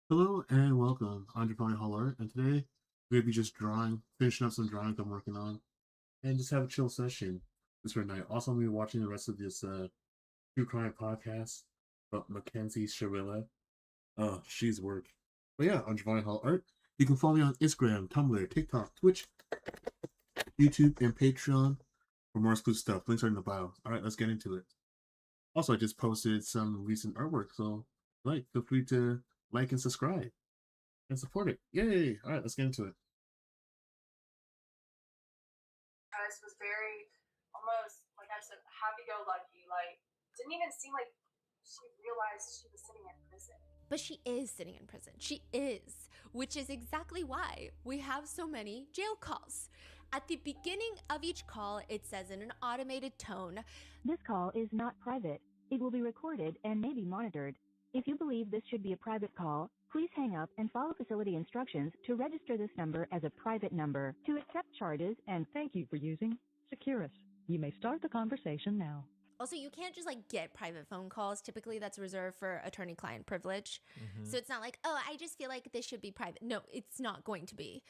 Hello and welcome. I'm Divine Holler, and today we're gonna be just finishing up some drawing I'm working on, and just have a chill session this very night. Also, I'm gonna be watching the rest of this true crime podcast about Mackenzie Sharilla. Oh, she's work. But yeah, I'm Divine Hall Art. You can follow me on Instagram, Tumblr, TikTok, Twitch, YouTube, and Patreon for more exclusive stuff. Links are in the bio. All right, let's get into it. Also, I just posted some recent artwork, so feel free to like and subscribe and support it. Yay! All right, let's get into it. Guys was very almost like I said, happy-go-lucky. Like didn't even seem like she realized she was sitting in prison. But she is sitting in prison. She is, which is exactly why we have so many jail calls. At the beginning of each call, it says in an automated tone, "This call is not private. It will be recorded and may be monitored. If you believe this should be a private call, please hang up and follow facility instructions to register this number as a private number. To accept charges and Thank you for using Securus. You may start the conversation now." Also, you can't just get private phone calls. Typically, that's reserved for attorney-client privilege. So it's not like, oh, I just feel like this should be private. No, it's not going to be.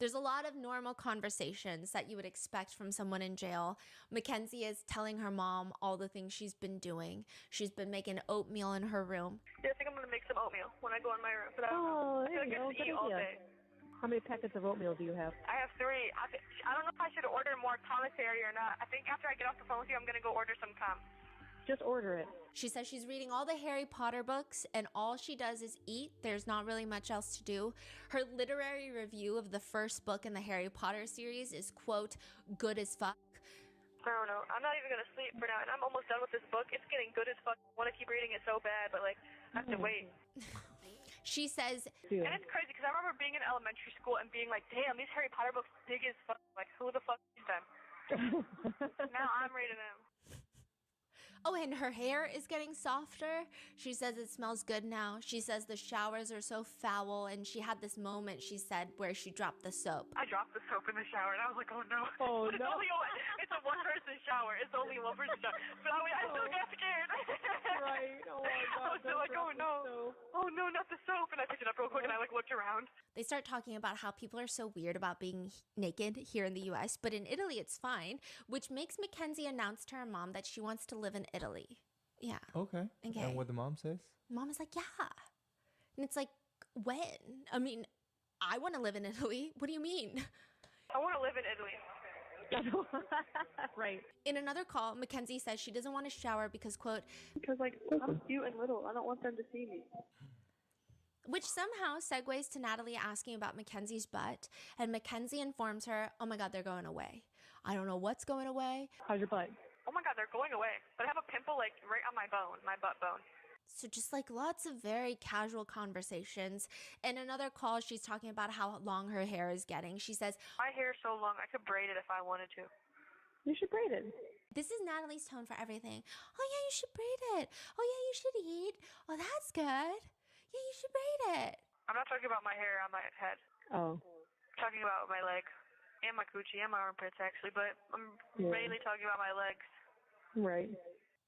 There's a lot of normal conversations that you would expect from someone in jail. Mackenzie is telling her mom all the things she's been doing. She's been making oatmeal in her room. Yeah, I think I'm gonna make some oatmeal when I go in my room. But Oh, I feel there like you I go. just Good eat all idea. day. How many packets of oatmeal do you have? I have 3. I don't know if I should order more commissary or not. I think after I get off the phone with you, I'm gonna go order some com. Just order it. She says she's reading all the Harry Potter books and all she does is eat. There's not really much else to do. Her literary review of the first book in the Harry Potter series is, quote, good as fuck. I don't know. I'm not even gonna sleep for now, and I'm almost done with this book. It's getting good as fuck. I want to keep reading it so bad, but I have to wait. She says, And it's crazy because I remember being in elementary school and being like, damn, these Harry Potter books big as fuck. Like, who the fuck reads them? Now I'm reading them. oh, and her hair is getting softer. She says it smells good now. She says the showers are so foul, and she had this moment, she said, where she dropped the soap. I dropped the soap in the shower, and I was like, oh no. Oh, It's no. it's a one-person shower. It's only one person shower. But I still got scared. Right. Oh, my I God. was still like, oh no. Oh no, not the soap. And I picked it up real quick, and I looked around. They start talking about how people are so weird about being naked here in the US, but in Italy it's fine, which makes Mackenzie announce to her mom that she wants to live in Italy. Yeah. Okay. Okay. And what the mom says? Mom is like, yeah. And it's like, when? I mean, I want to live in Italy. What do you mean? I want to live in Italy. Right. In another call, Mackenzie says she doesn't want to shower because, quote, Because, I'm cute and little. I don't want them to see me. which somehow segues to Natalie asking about Mackenzie's butt. And Mackenzie informs her, oh my God, they're going away. I don't know what's going away. How's your butt? Oh my god, they're going away. But I have a pimple, right on my bone, my butt bone. So just lots of very casual conversations. In another call, she's talking about how long her hair is getting. She says, My hair is so long, I could braid it if I wanted to. You should braid it. this is Natalie's tone for everything. Oh yeah, you should braid it. Oh yeah, you should eat. Oh, that's good. Yeah, you should braid it. I'm not talking about my hair on my head. Oh. I'm talking about my legs. And my coochie and my armpits, actually. But I'm Yeah. mainly talking about my legs. Right.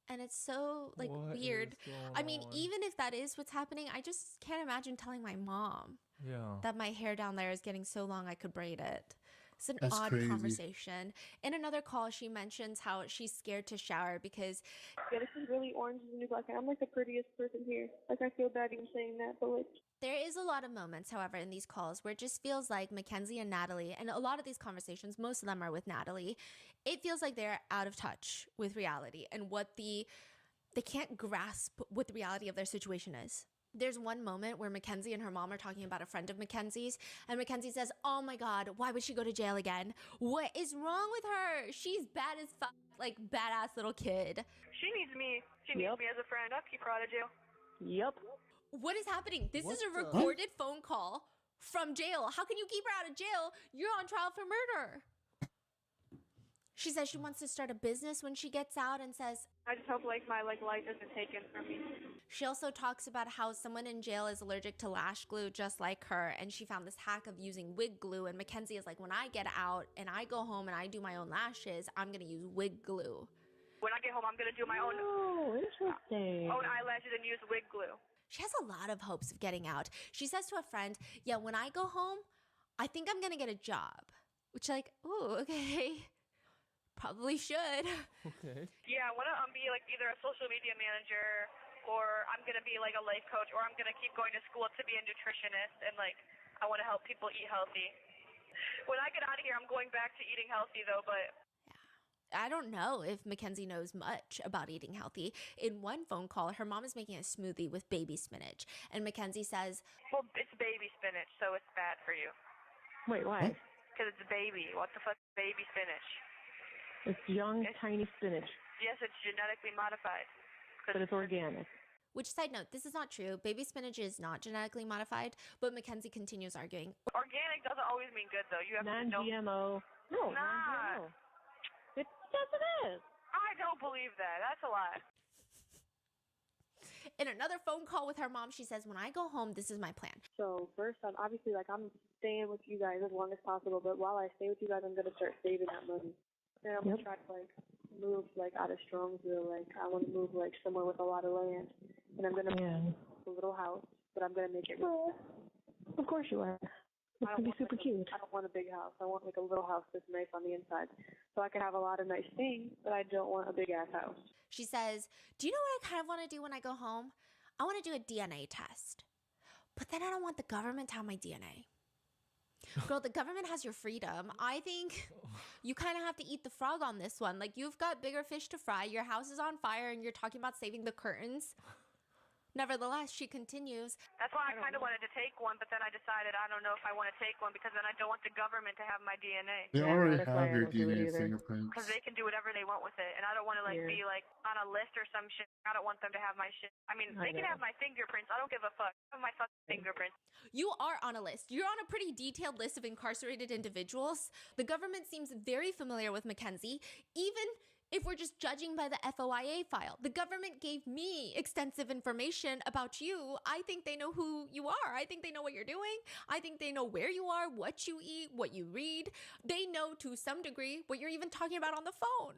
And it's so What weird. is going I mean, on? even if that is what's happening, I just can't imagine telling my mom Yeah. that my hair down there is getting so long I could braid it. It's an That's odd crazy. conversation. In another call, she mentions how she's scared to shower because Yeah, this is really orange is the new black. I'm the prettiest person here. I feel bad even saying that, but there is a lot of moments, however, in these calls where it just feels like Mackenzie and Natalie, and a lot of these conversations, most of them are with Natalie, it feels like they're out of touch with reality and they can't grasp what the reality of their situation is. There's one moment where Mackenzie and her mom are talking about a friend of Mackenzie's, and Mackenzie says, oh my God, why would she go to jail again? What is wrong with her? She's bad as fuck, badass little kid. she needs me. She needs Yep. me as a friend. I'll keep her out of jail. Yep. What is happening? This is a What the- recorded phone call from jail. How can you keep her out of jail? You're on trial for murder. She says she wants to start a business when she gets out and says, I just hope my life isn't taken from me. she also talks about how someone in jail is allergic to lash glue just like her, and she found this hack of using wig glue, and Mackenzie is like, when I get out and I go home and I do my own lashes, I'm going to use wig glue. When I get home, I'm gonna do my Oh, interesting. own eyelashes and use wig glue. She has a lot of hopes of getting out. She says to a friend, yeah, when I go home, I think I'm gonna get a job. Which, like, ooh, okay. Probably should. Okay. Yeah, I want to be like either a social media manager, or I'm gonna be like a life coach, or I'm gonna keep going to school to be a nutritionist, and like I want to help people eat healthy. When I get out of here, I'm going back to eating healthy though, but I don't know if Mackenzie knows much about eating healthy. In one phone call, her mom is making a smoothie with baby spinach, and Mackenzie says, well, it's baby spinach, so it's bad for you. Wait, why? Because it's baby. What the fuck, baby spinach? It's young, tiny spinach, Yes, it's genetically modified. but it's organic. which, side note, this is not true. Baby spinach is not genetically modified, but Mackenzie continues arguing. Organic doesn't always mean good though. You have to know. Non-GMO. No, Nah. non-GMO. Yes, it is. I don't believe that. That's a lie. In another phone call with her mom, she says, when I go home, this is my plan. So first, obviously, like, I'm staying with you guys as long as possible. But while I stay with you guys, I'm gonna start saving that money. And I'm gonna try to like move like out of Strongsville. Like I want to move like somewhere with a lot of land. And I'm gonna Yeah. a little house, but I'm gonna make it. Of course you are. It's gonna be super cute. I don't want a big house. I want like a little house that's nice on the inside, so I can have a lot of nice things. But I don't want a big ass house. She says, do you know what I kind of want to do when I go home? I want to do a DNA test. But then I don't want the government to have my DNA. Girl, the government has your freedom. I think you kind of have to eat the frog on this one. Like, you've got bigger fish to fry. Your house is on fire and you're talking about saving the curtains. Nevertheless, she continues. That's why I kind of wanted to take one, but then I decided I don't know if I want to take one because then I don't want the government to have my DNA. They Yeah, already that's why have I your don't do it DNA either. fingerprints. Because they can do whatever they want with it, and I don't want to like Yeah. be like on a list or some shit. I don't want them to have my shit. I mean, I they can know. have my fingerprints. I don't give a fuck. Have my fucking fingerprints. You are on a list. You're on a pretty detailed list of incarcerated individuals. The government seems very familiar with Mackenzie, even if we're just judging by the FOIA file. The government gave me extensive information about you. I think they know who you are. I think they know what you're doing. I think they know where you are, what you eat, what you read. They know to some degree what you're even talking about on the phone.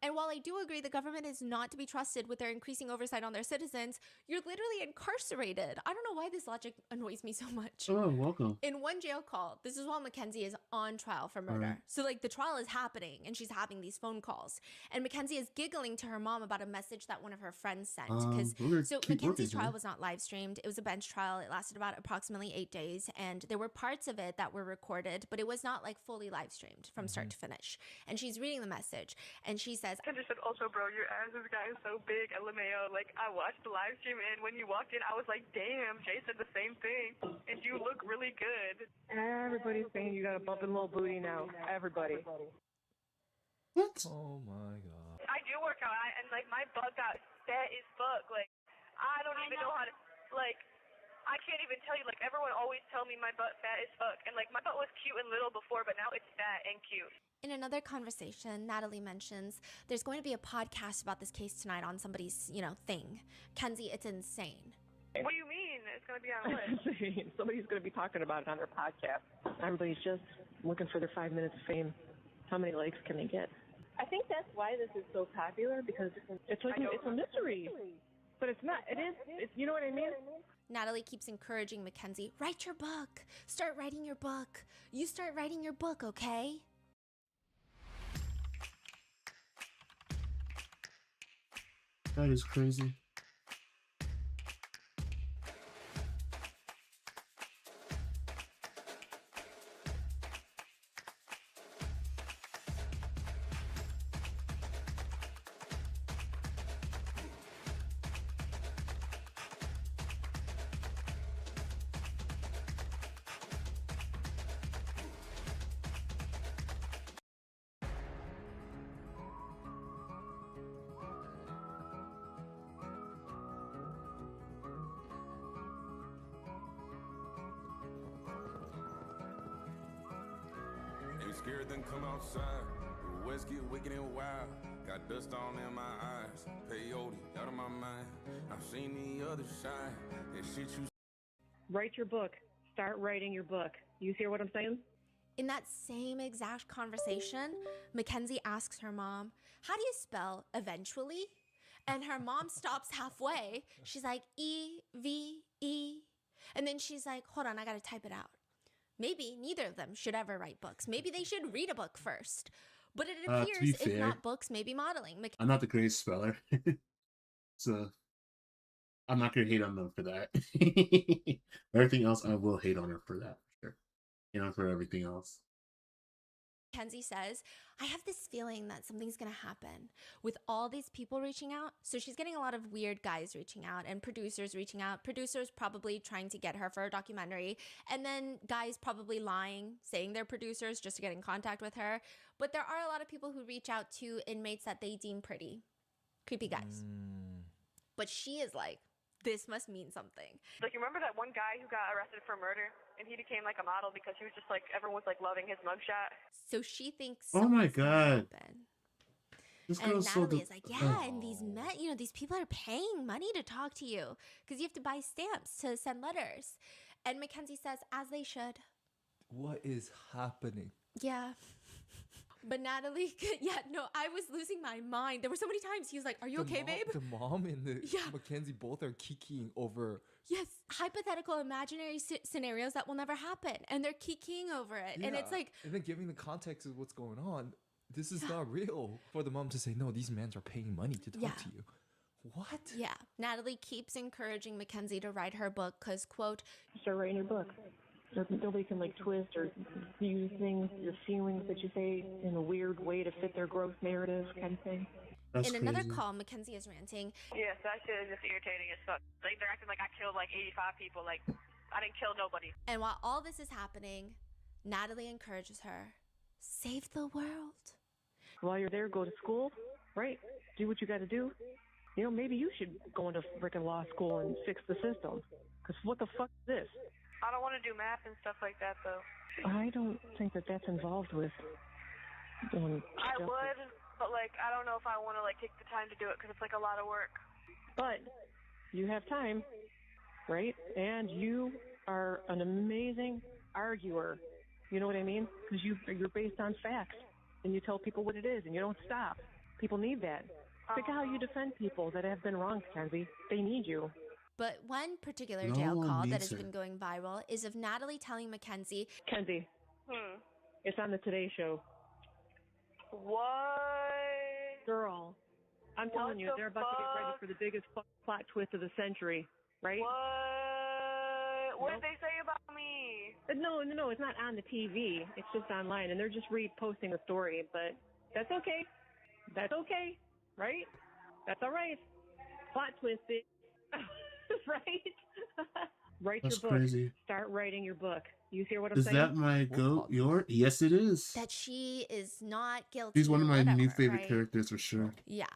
And while I do agree the government is not to be trusted with their increasing oversight on their citizens, you're literally incarcerated. I don't know why this logic annoys me so much. Oh, welcome. In one jail call, this is while Mackenzie is on trial for murder. Right. So, like, the trial is happening and she's having these phone calls. And Mackenzie is giggling to her mom about a message that one of her friends sent. Because We're gonna so keep Mackenzie's working, trial Jen. was not live streamed. It was a bench trial. It lasted about approximately 8 days. And there were parts of it that were recorded, but it was not like fully live streamed from start to finish. And she's reading the message and she says, Kendra said, also, bro, your ass is getting so big, LMAO. Like, I watched the live stream, and when you walked in, I was like, damn, Jay said the same thing. And you look really good. Everybody's saying you got a bumping little booty now. Everybody. What? Oh my god. I do work out, and like my butt got fat as fuck. Like I don't even know how to like. I can't even tell you. Like everyone always tell me my butt fat as fuck, and like my butt was cute and little before, but now it's fat and cute. in another conversation, Natalie mentions there's going to be a podcast about this case tonight on somebody's, thing. Kenzie, it's insane. What do you mean? It's gonna be on what? Somebody's going to be talking about it on their podcast. Everybody's just looking for their 5 minutes of fame. How many likes can they get? I think that's why this is so popular because It's like it's a mystery, but it's not. It is. It's, you know what I mean? Natalie keeps encouraging Mackenzie, write your book. Start writing your book. You start writing your book, okay? That is crazy. Ain't scared, then come outside. The West get wicked and wild. Got dust all in my eyes. Peyote out of my mind. I've seen the other side. That shit you Write your book. Start writing your book. You hear what I'm saying? In that same exact conversation, Mackenzie asks her mom, how do you spell eventually? And her mom stops halfway. She's like, E-V-E. And then she's like, hold on, I got to type it out. Maybe neither of them should ever write books. Maybe they should read a book first. But it To be appears, if fair, not books, maybe modeling. I'm not the greatest speller. So I'm not gonna hate on them for that. Everything else, I will hate on her for that. Sure. You know, for everything else. Mackenzie says, I have this feeling that something's going to happen with all these people reaching out. So she's getting a lot of weird guys reaching out and producers reaching out. Producers probably trying to get her for a documentary. And then guys probably lying, saying they're producers just to get in contact with her. But there are a lot of people who reach out to inmates that they deem pretty. Creepy guys. But she is like, this must mean something. Like, you remember that one guy who got arrested for murder and he became like a model because he was just like, everyone was like loving his mugshot? So she thinks Oh my something's gonna God. happen. This And girl's so Natalie is like, yeah, oh. and these men, you know, these people are paying money to talk to you because you have to buy stamps to send letters. And Mackenzie says, as they should. What is happening? Yeah. But Natalie, yeah, no, I was losing my mind. There were so many times he was like, are you okay, babe? The mom and the Yeah. Mackenzie both are kikiing over. Yes, hypothetical imaginary scenarios that will never happen. And they're kikiing over it. And it's Yeah. like, And then giving the context of what's going on. This is not real. For the mom to say, no, these men are paying money to talk to you. What? yeah. Natalie keeps encouraging Mackenzie to write her book because, quote, Start writing your book. So nobody can like twist or use things, your feelings that you say in a weird way to fit their growth narrative kind of thing. That's in another crazy. call, Mackenzie is ranting. Yes, that shit is just irritating as fuck. Like, they're acting like I killed like 85 people. Like, I didn't kill nobody. And while all this is happening, Natalie encourages her, save the world. While you're there, go to school, right? Do what you got to do. You know, maybe you should go into freaking law school and fix the system. Because what the fuck is this? I don't want to do math and stuff like that, though. I don't think that that's involved with doing I justice. would, but like, I don't know if I want to like take the time to do it because it's like a lot of work. But you have time, right? And you are an amazing arguer. You know what I mean? Because you're based on facts, and you tell people what it is, and you don't stop. People need that. Think of how you defend people that have been wronged, Kenzie. They need you. But one particular No jail one call that needs has her. been going viral is of Natalie telling Mackenzie, Kenzie, it's on the Today Show. What? Girl, I'm telling you, the they're about to get ready fuck? for the biggest plot twist of the century, right? What? What Nope. did they say about me? No, it's not on the TV. It's just online, and they're just reposting the story. But that's okay. That's okay, right? That's all right. Plot twist it, right? Write That's your book. crazy. Start writing your book. You hear what I'm Is saying? that my goat? Yes, it is. that she is not guilty. He's one of or my whatever, new favorite right? characters for sure. Yeah.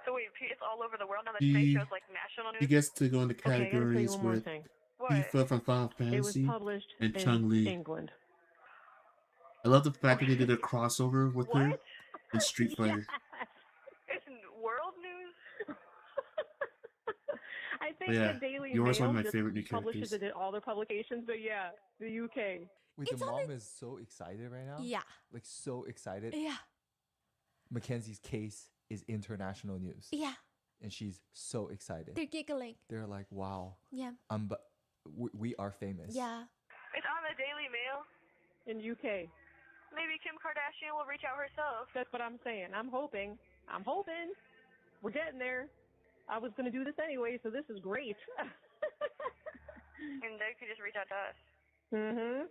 So wait, it's all over the world now. The He- Today Show's like national news. He gets to go into Okay, I gotta tell you categories one more with thing. What? Tifa from Final It was Fantasy published and in Chun-Li. England. I love the fact that they did a crossover with her What? in Street Fighter. It's world news. I think Yeah, the Daily you're always Mail one of my just favorite new publishes characters. it in all their publications, but yeah, the UK. Wait, It's the on mom the- is so excited right now? Yeah. Like, so excited. Yeah. Mackenzie's case is international news. Yeah. And she's so excited. They're giggling. They're like, wow, Yeah. we are famous. Yeah. It's on the Daily Mail. In UK. Maybe Kim Kardashian will reach out herself. That's what I'm saying. I'm hoping. We're getting there. I was going to do this anyway, so this is great. And they could just reach out to us. Mm-hmm.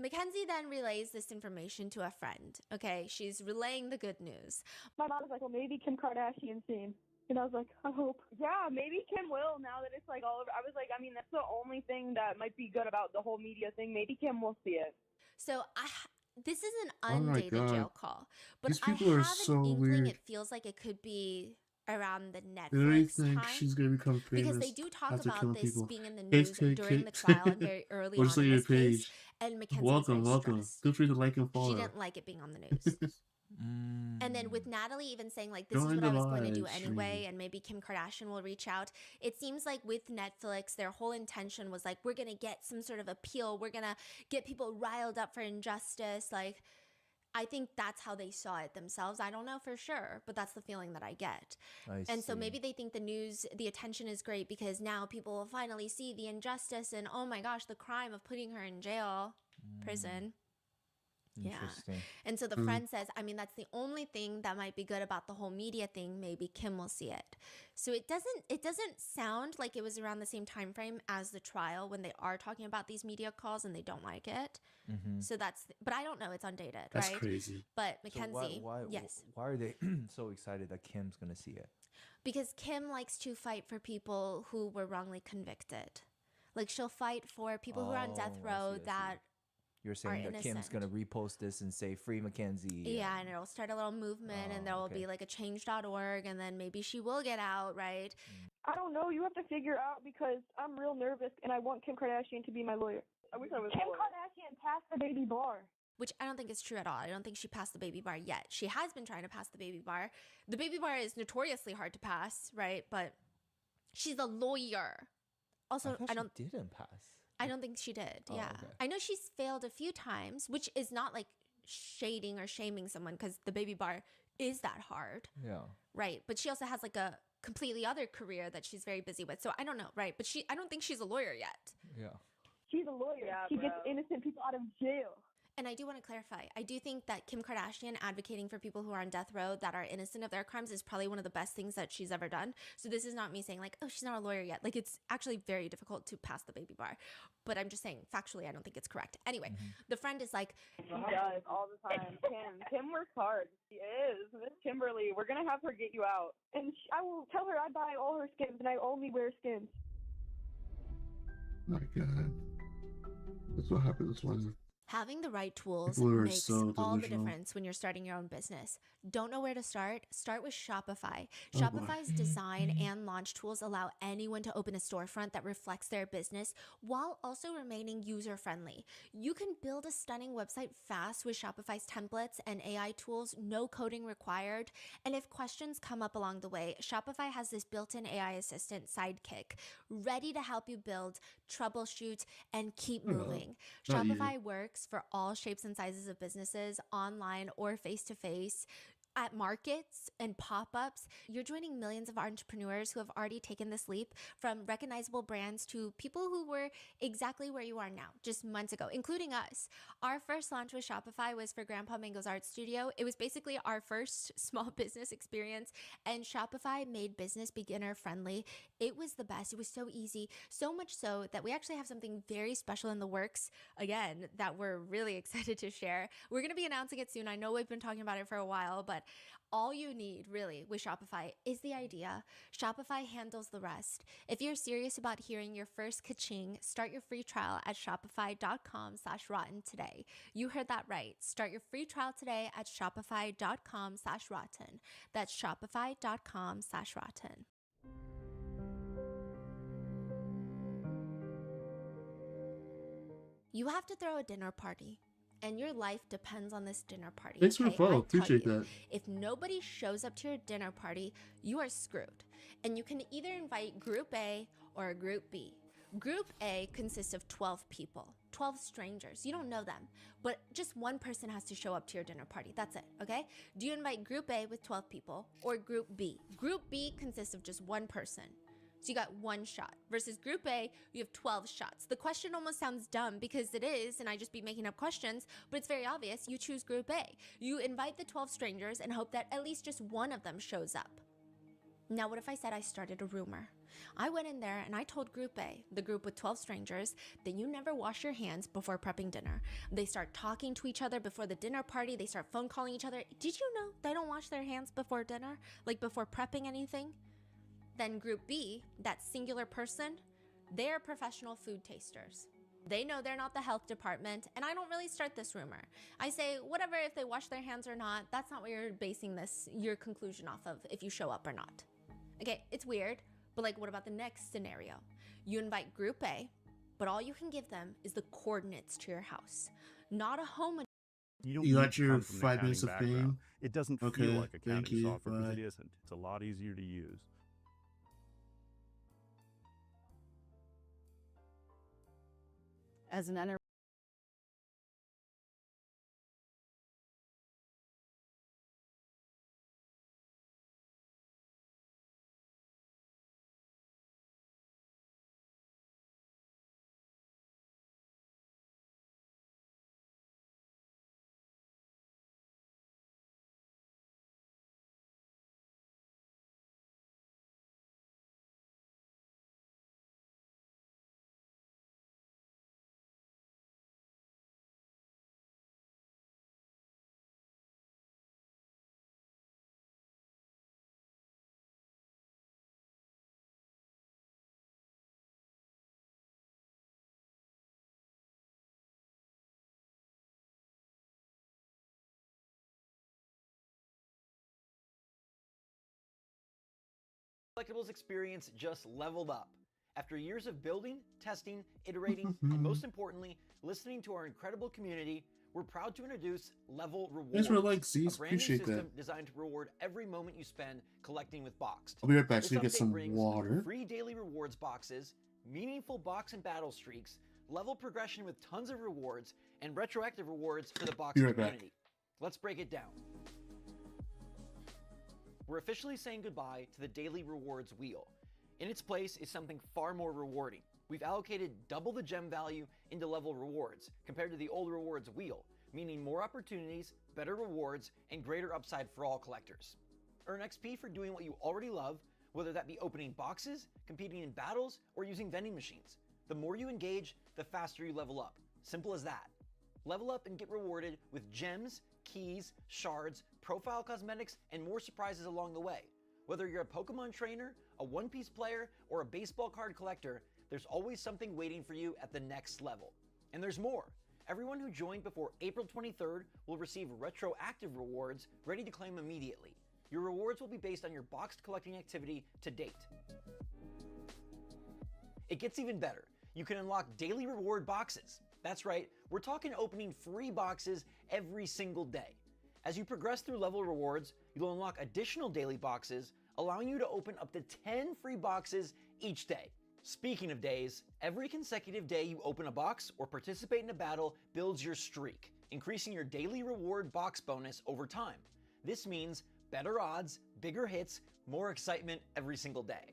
Mackenzie then relays this information to a friend. Okay, she's relaying the good news. My mom was like, well, maybe Kim Kardashian's seen. And I was like, I hope. Yeah, maybe Kim will now that it's like all over. I was like, I mean, that's the only thing that might be good about the whole media thing. Maybe Kim will see it. So this is an Oh my undated God. jail call, but These I people are have so an inkling weird. it feels like it could be around the I really Netflix think time. she's gonna become famous Because they do talk after about killing this people. being in the Case, news during the case. trial and very early Or on just in like your this case. page. And Mackenzie was Welcome, very welcome. stressed. Feel free to like and follow. She didn't like it being on the news. And then with Natalie even saying like, this Join is what the I was going to do live anyway, stream. and maybe Kim Kardashian will reach out. It seems like with Netflix, their whole intention was like, we're going to get some sort of appeal. We're going to get people riled up for injustice. Like, I think that's how they saw it themselves. I don't know for sure, but that's the feeling that I get. And so maybe they think the news, the attention is great because now people will finally see the injustice and, oh my gosh, the crime of putting her in jail, prison. Interesting. Yeah. And so the friend says, I mean, that's the only thing that might be good about the whole media thing. Maybe Kim will see it. So it doesn't sound like it was around the same time frame as the trial when they are talking about these media calls and they don't like it. So but I don't know. It's undated, That's right? crazy. But So Mackenzie, why yes. why are they so excited that Kim's gonna see it? Because Kim likes to fight for people who were wrongly convicted. Like she'll fight for people who are on death row I see. that You're saying that Kim's gonna repost this and say free Mackenzie. Yeah, and it'll start a little movement and there will be like a change.org and then maybe she will get out, right? I don't know. You have to figure out because I'm real nervous and I want Kim Kardashian to be my lawyer. I wish I was Kim Kardashian passed the baby bar. Which I don't think is true at all. I don't think she passed the baby bar yet. She has been trying to pass the baby bar. The baby bar is notoriously hard to pass, right? But she's a lawyer. Also, I thought she didn't pass. I don't think she did. Oh, Yeah. okay. I know she's failed a few times, which is not like shading or shaming someone because the baby bar is that hard. Yeah. Right. But she also has like a completely other career that she's very busy with. So I don't know. Right. But I don't think she's a lawyer yet. Yeah. She's a lawyer. Yeah, she bro. gets innocent people out of jail. And I do want to clarify, I do think that Kim Kardashian advocating for people who are on death row that are innocent of their crimes is probably one of the best things that she's ever done. So this is not me saying like, oh, she's not a lawyer yet. Like it's actually very difficult to pass the baby bar. But I'm just saying factually, I don't think it's correct. Anyway, the friend is like, She does all the time. Kim works hard. She is. Miss Kimberly, we're going to have her get you out. And I will tell her I buy all her skins and I only wear skins. My God. That's what happens when having the right tools people are makes so all the delusional. difference when you're starting your own business. Don't know where to start? Start with Shopify. Oh, boy. Shopify's design and launch tools allow anyone to open a storefront that reflects their business while also remaining user-friendly. You can build a stunning website fast with Shopify's templates and AI tools, no coding required. And if questions come up along the way, Shopify has this built-in AI assistant Sidekick, ready to help you build, troubleshoot, and keep moving. not you. Shopify works for all shapes and sizes of businesses, online or face-to-face, at markets and pop-ups. You're joining millions of entrepreneurs who have already taken this leap, from recognizable brands to people who were exactly where you are now, just months ago, including us. Our first launch with Shopify was for Grandpa Mango's art studio. It was basically our first small business experience, and Shopify made business beginner friendly. It was the best. It was so easy, so much so that we actually have something very special in the works, again, that we're really excited to share. We're going to be announcing it soon. I know we've been talking about it for a while, but all you need really with Shopify is the idea. Shopify handles the rest. If you're serious about hearing your first ka-ching, start your free trial at shopify.com/rotten today. You heard that right. Start your free trial today at shopify.com/rotten. That's shopify.com/rotten. You have to throw a dinner party, and your life depends on this dinner party. Thanks for the follow. I tell Appreciate you, that. if nobody shows up to your dinner party, you are screwed. And you can either invite Group A or Group B. Group A consists of 12 people, 12 strangers. You don't know them, but just one person has to show up to your dinner party. That's it, okay? Do you invite Group A with 12 people or Group B? Group B consists of just one person. So you got one shot versus Group A, you have 12 shots. The question almost sounds dumb because it is, and I just be making up questions, but it's very obvious. You choose Group A. You invite the 12 strangers and hope that at least just one of them shows up. Now, what if I said I started a rumor? I went in there and I told Group A, the group with 12 strangers, that you never wash your hands before prepping dinner. They start talking to each other before the dinner party. They start phone calling each other. Did you know they don't wash their hands before dinner? Like before prepping anything? Then Group B, that singular person, they're professional food tasters. They know they're not the health department, and I don't really start this rumor. I say, whatever, if they wash their hands or not, that's not what you're basing your conclusion off of, if you show up or not. Okay, it's weird, but like, what about the next scenario? You invite Group A, but all you can give them is the coordinates to your house, not a home. You got your 5 minutes of fame? It doesn't Okay, feel like accounting thank you, software because bye. it isn't. It's a lot easier to use. As an collectibles experience just leveled up. After years of building, testing, iterating, and most importantly, listening to our incredible community, we're proud to introduce Level Rewards, Thanks for like, a Z's. brand new Appreciate system that. designed to reward every moment you spend collecting with Boxed. I'll be right back This so you get update some brings water. free daily rewards boxes, meaningful box and battle streaks, level progression with tons of rewards, and retroactive rewards for the Boxed Be right back. community. Let's break it down. We're officially saying goodbye to the daily rewards wheel. In its place is something far more rewarding. We've allocated double the gem value into level rewards compared to the old rewards wheel, meaning more opportunities, better rewards, and greater upside for all collectors. Earn XP for doing what you already love, whether that be opening boxes, competing in battles, or using vending machines. The more you engage, the faster you level up. Simple as that. Level up and get rewarded with gems, keys, shards, profile cosmetics, and more surprises along the way. Whether you're a Pokemon trainer, a One Piece player, or a baseball card collector, there's always something waiting for you at the next level. And there's more. Everyone who joined before April 23rd will receive retroactive rewards ready to claim immediately. Your rewards will be based on your boxed collecting activity to date. It gets even better. You can unlock daily reward boxes. That's right, we're talking opening free boxes every single day. As you progress through level rewards, you'll unlock additional daily boxes, allowing you to open up to 10 free boxes each day. Speaking of days, every consecutive day you open a box or participate in a battle builds your streak, increasing your daily reward box bonus over time. This means better odds, bigger hits, more excitement every single day.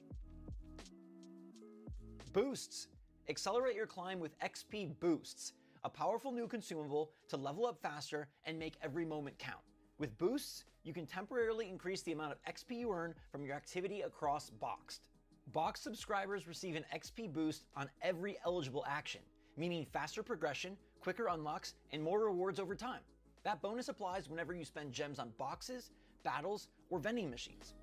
Boosts. Accelerate your climb with XP Boosts, a powerful new consumable to level up faster and make every moment count. With Boosts, you can temporarily increase the amount of XP you earn from your activity across Boxed. Boxed subscribers receive an XP boost on every eligible action, meaning faster progression, quicker unlocks, and more rewards over time. That bonus applies whenever you spend gems on boxes, battles, or vending machines.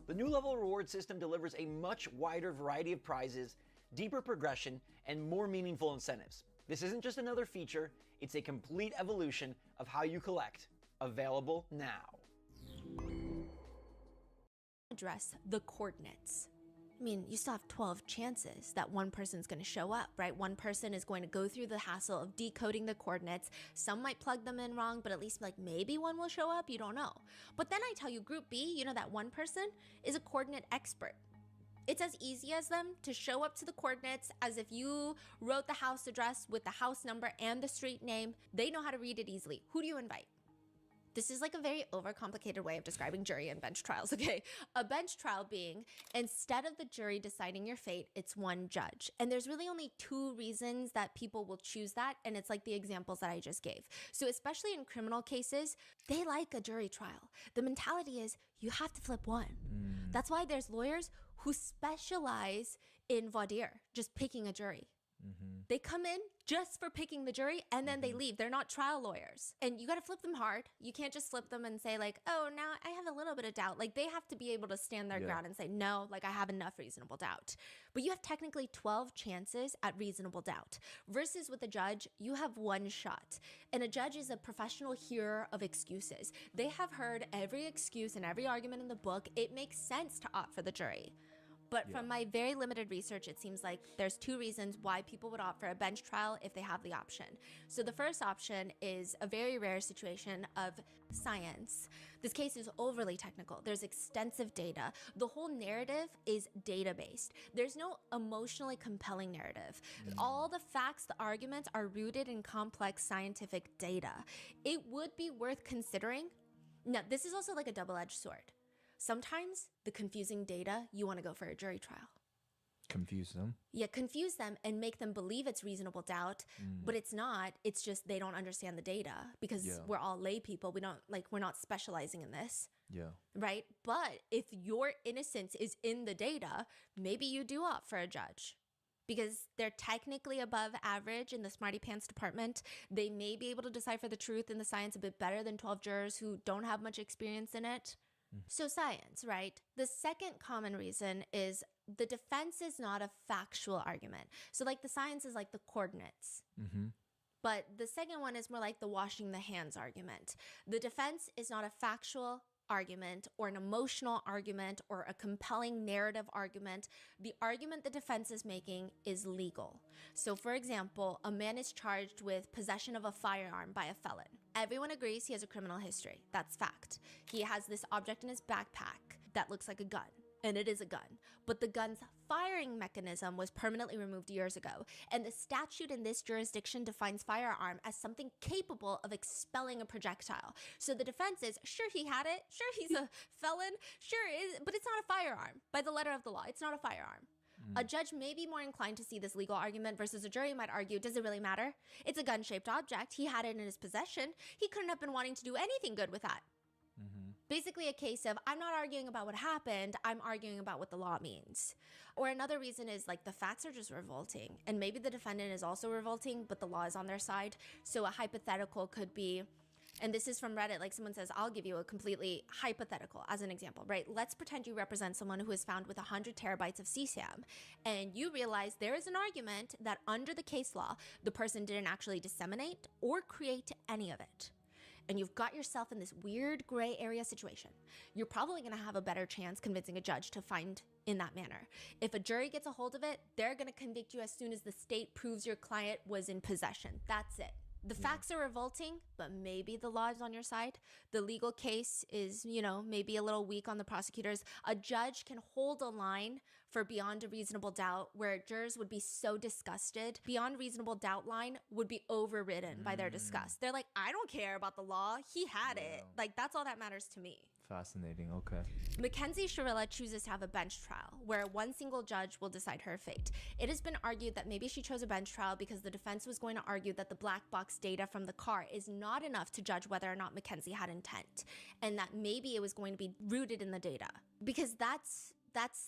The new level reward system delivers a much wider variety of prizes, deeper progression, and more meaningful incentives. This isn't just another feature, it's a complete evolution of how you collect. Available now. Address the coordinates. I mean, you still have 12 chances that one person's going to show up, right? One person is going to go through the hassle of decoding the coordinates. Some might plug them in wrong, but at least like maybe one will show up. You don't know. But then I tell you, Group B, you know, that one person is a coordinate expert. It's as easy as them to show up to the coordinates as if you wrote the house address with the house number and the street name. They know how to read it easily. Who do you invite? This is like a very overcomplicated way of describing jury and bench trials, okay? A bench trial being, instead of the jury deciding your fate, it's one judge. And there's really only two reasons that people will choose that, and it's like the examples that I just gave. So especially in criminal cases, they like a jury trial. The mentality is, you have to flip one. That's why there's lawyers who specialize in voir dire, just picking a jury. They come in just for picking the jury and then they leave. They're not trial lawyers. And you got to flip them hard. You can't just flip them and say like, oh, now I have a little bit of doubt. Like they have to be able to stand their ground and say, no, like I have enough reasonable doubt. But you have technically 12 chances at reasonable doubt versus with a judge, you have one shot. And a judge is a professional hearer of excuses. They have heard every excuse and every argument in the book. It makes sense to opt for the jury. But from my very limited research, it seems like there's two reasons why people would opt for a bench trial if they have the option. So the first option is a very rare situation of science. This case is overly technical. There's extensive data. The whole narrative is data-based. There's no emotionally compelling narrative. All the facts, the arguments are rooted in complex scientific data. It would be worth considering. Now, this is also like a double-edged sword. Sometimes the confusing data, you want to go for a jury trial. Confuse them. Yeah, confuse them and make them believe it's reasonable doubt, but it's not. It's just they don't understand the data because we're all lay people. We're not specializing in this. Yeah. Right? But if your innocence is in the data, maybe you do opt for a judge because they're technically above average in the smarty pants department. They may be able to decipher the truth in the science a bit better than 12 jurors who don't have much experience in it. So science, right? The second common reason is the defense is not a factual argument. So like the science is like the coordinates. But the second one is more like the washing the hands argument. The defense is not a factual argument or an emotional argument or a compelling narrative argument, the argument the defense is making is legal. So for example, a man is charged with possession of a firearm by a felon. Everyone agrees he has a criminal history. That's fact. He has this object in his backpack that looks like a gun. And it is a gun, but the gun's firing mechanism was permanently removed years ago, and the statute in this jurisdiction defines firearm as something capable of expelling a projectile. So the defense is, sure he had it, sure he's a felon, sure is, but it's not a firearm. By the letter of the law, it's not a firearm. A judge may be more inclined to see this legal argument versus a jury might argue, does it really matter? It's a gun-shaped object. He had it in his possession. He couldn't have been wanting to do anything good with that. Basically a case of, I'm not arguing about what happened, I'm arguing about what the law means. Or another reason is like the facts are just revolting, and maybe the defendant is also revolting, but the law is on their side. So a hypothetical could be, and this is from Reddit, like someone says, I'll give you a completely hypothetical as an example, right? Let's pretend you represent someone who is found with 100 terabytes of CSAM, and you realize there is an argument that under the case law, the person didn't actually disseminate or create any of it. And you've got yourself in this weird gray area situation. You're probably gonna have a better chance convincing a judge to find in that manner. If a jury gets a hold of it, they're gonna convict you as soon as the state proves your client was in possession. That's it. The facts are revolting, but maybe the law is on your side. The legal case is, you know, maybe a little weak on the prosecutors. A judge can hold a line for beyond a reasonable doubt where jurors would be so disgusted. Beyond reasonable doubt line would be overridden by their disgust. They're like, I don't care about the law. He had it. Like, that's all that matters to me. Fascinating. Okay. Mackenzie Shirilla chooses to have a bench trial where one single judge will decide her fate. It has been argued that maybe she chose a bench trial because the defense was going to argue that the black box data from the car is not enough to judge whether or not Mackenzie had intent, and that maybe it was going to be rooted in the data, because that's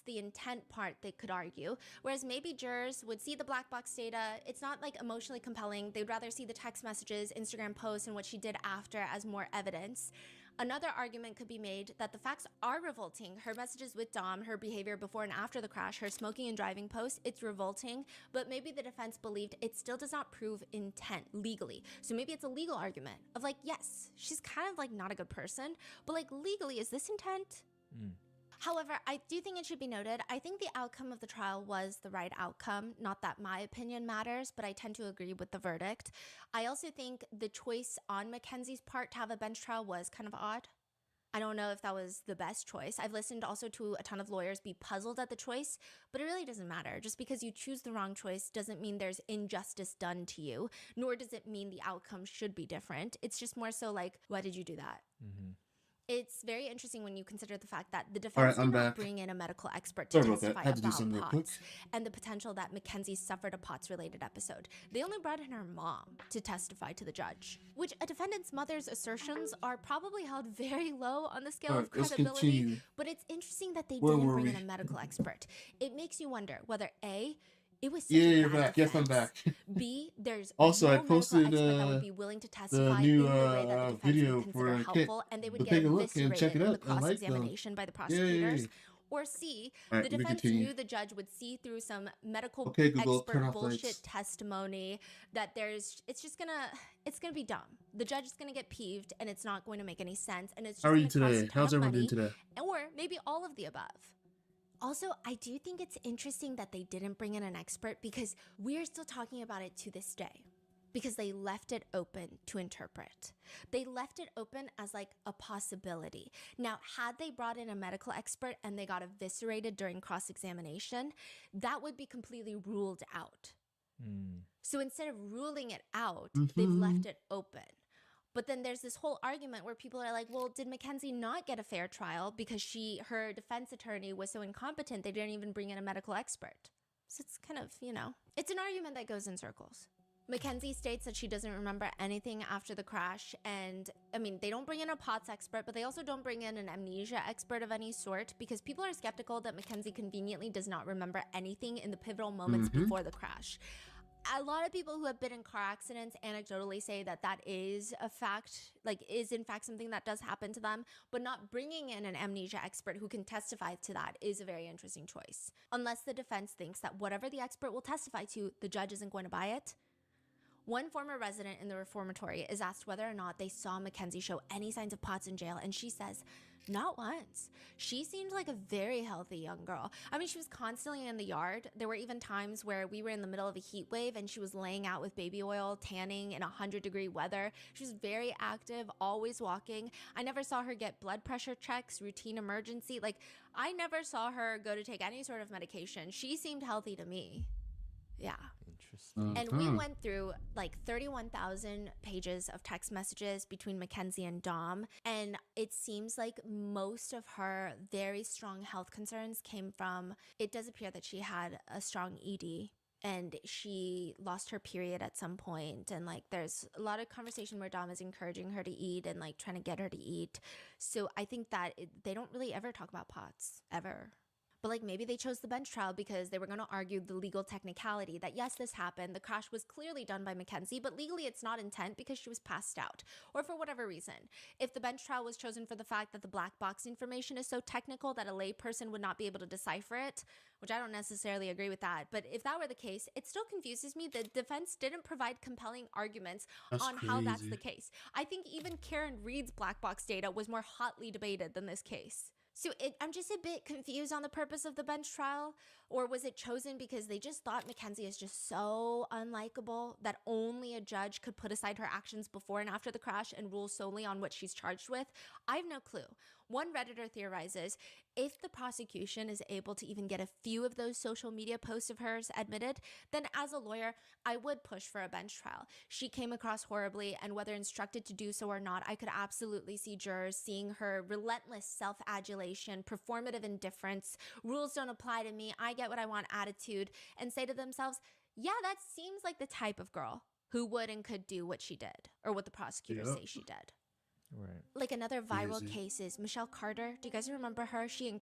the intent part they could argue. Whereas maybe jurors would see the black box data, it's not like emotionally compelling. They'd rather see the text messages, Instagram posts, and what she did after as more evidence. Another argument could be made that the facts are revolting. Her messages with Dom, her behavior before and after the crash, her smoking and driving posts, it's revolting, but maybe the defense believed it still does not prove intent legally. So maybe it's a legal argument of like, yes, she's kind of like not a good person, but like legally, is this intent? However, I do think it should be noted, I think the outcome of the trial was the right outcome. Not that my opinion matters, but I tend to agree with the verdict. I also think the choice on Mackenzie's part to have a bench trial was kind of odd. I don't know if that was the best choice. I've listened also to a ton of lawyers be puzzled at the choice, but it really doesn't matter. Just because you choose the wrong choice doesn't mean there's injustice done to you, nor does it mean the outcome should be different. It's just more so like, why did you do that? It's very interesting when you consider the fact that the defense did not bring in a medical expert to testify about POTS and the potential that Mackenzie suffered a POTS-related episode. They only brought in her mom to testify to the judge, which a defendant's mother's assertions are probably held very low on the scale of credibility, but it's interesting that they didn't bring in a medical expert. It makes you wonder whether A, it was such a you're bad back. Yes, I'm defense. back. B, there's Also, no I medical posted expert that would be willing to the testify new in the way that the defense video would consider for Kit. helpful, and they would So get take a look and eviscerated check it in the out. I like them. cross-examination by the prosecutors. Or C, All the right, we defense continue. knew the judge would see through some medical Okay, Google, turn expert off bullshit lights. testimony that it's gonna be dumb. The judge is gonna get peeved, and it's not going to make any sense, and it's just How are you gonna cost a today? ton How's of everyone money, doing today? or maybe all of the above. Also, I do think it's interesting that they didn't bring in an expert because we're still talking about it to this day. Because they left it open to interpret. They left it open as like a possibility. Now, had they brought in a medical expert and they got eviscerated during cross-examination, that would be completely ruled out. So instead of ruling it out, they've left it open. But then there's this whole argument where people are like, well, did Mackenzie not get a fair trial because her defense attorney was so incompetent they didn't even bring in a medical expert? So it's kind of, it's an argument that goes in circles. Mackenzie states that she doesn't remember anything after the crash, and I mean, they don't bring in a POTS expert, but they also don't bring in an amnesia expert of any sort because people are skeptical that Mackenzie conveniently does not remember anything in the pivotal moments before the crash. A lot of people who have been in car accidents anecdotally say that that is a fact, is in fact something that does happen to them, but not bringing in an amnesia expert who can testify to that is a very interesting choice. Unless the defense thinks that whatever the expert will testify to, the judge isn't going to buy it. One former resident in the reformatory is asked whether or not they saw Mackenzie show any signs of POTS in jail, and she says, not once. She seemed like a very healthy young girl. I mean, she was constantly in the yard. There were even times where we were in the middle of a heat wave and she was laying out with baby oil, tanning in 100-degree weather. She was very active, always walking. I never saw her get blood pressure checks, routine emergency. Like, I never saw her go to take any sort of medication. She seemed healthy to me. Yeah. Interesting. And we went through like 31,000 pages of text messages between Mackenzie and Dom. And it seems like most of her very strong health concerns came from, it does appear that she had a strong ED and she lost her period at some point. And like, there's a lot of conversation where Dom is encouraging her to eat and like trying to get her to eat. So I think that they don't really ever talk about POTS, ever. But like maybe they chose the bench trial because they were going to argue the legal technicality that yes, this happened. The crash was clearly done by Mackenzie, but legally it's not intent because she was passed out or for whatever reason. If the bench trial was chosen for the fact that the black box information is so technical that a lay person would not be able to decipher it, which I don't necessarily agree with that. But if that were the case, it still confuses me. The defense didn't provide compelling arguments on how that's the case. I think even Karen Reed's black box data was more hotly debated than this case. So I'm just a bit confused on the purpose of the bench trial. Or was it chosen because they just thought Mackenzie is just so unlikable that only a judge could put aside her actions before and after the crash and rule solely on what she's charged with? I have no clue. One Redditor theorizes, if the prosecution is able to even get a few of those social media posts of hers admitted, then as a lawyer, I would push for a bench trial. She came across horribly, and whether instructed to do so or not, I could absolutely see jurors seeing her relentless self-adulation, performative indifference, rules don't apply to me, I get what I want attitude, and say to themselves, yeah, that seems like the type of girl who would and could do what she did, or what the prosecutors say she did. Right. Like another viral case is Michelle Carter. Do you guys remember her? She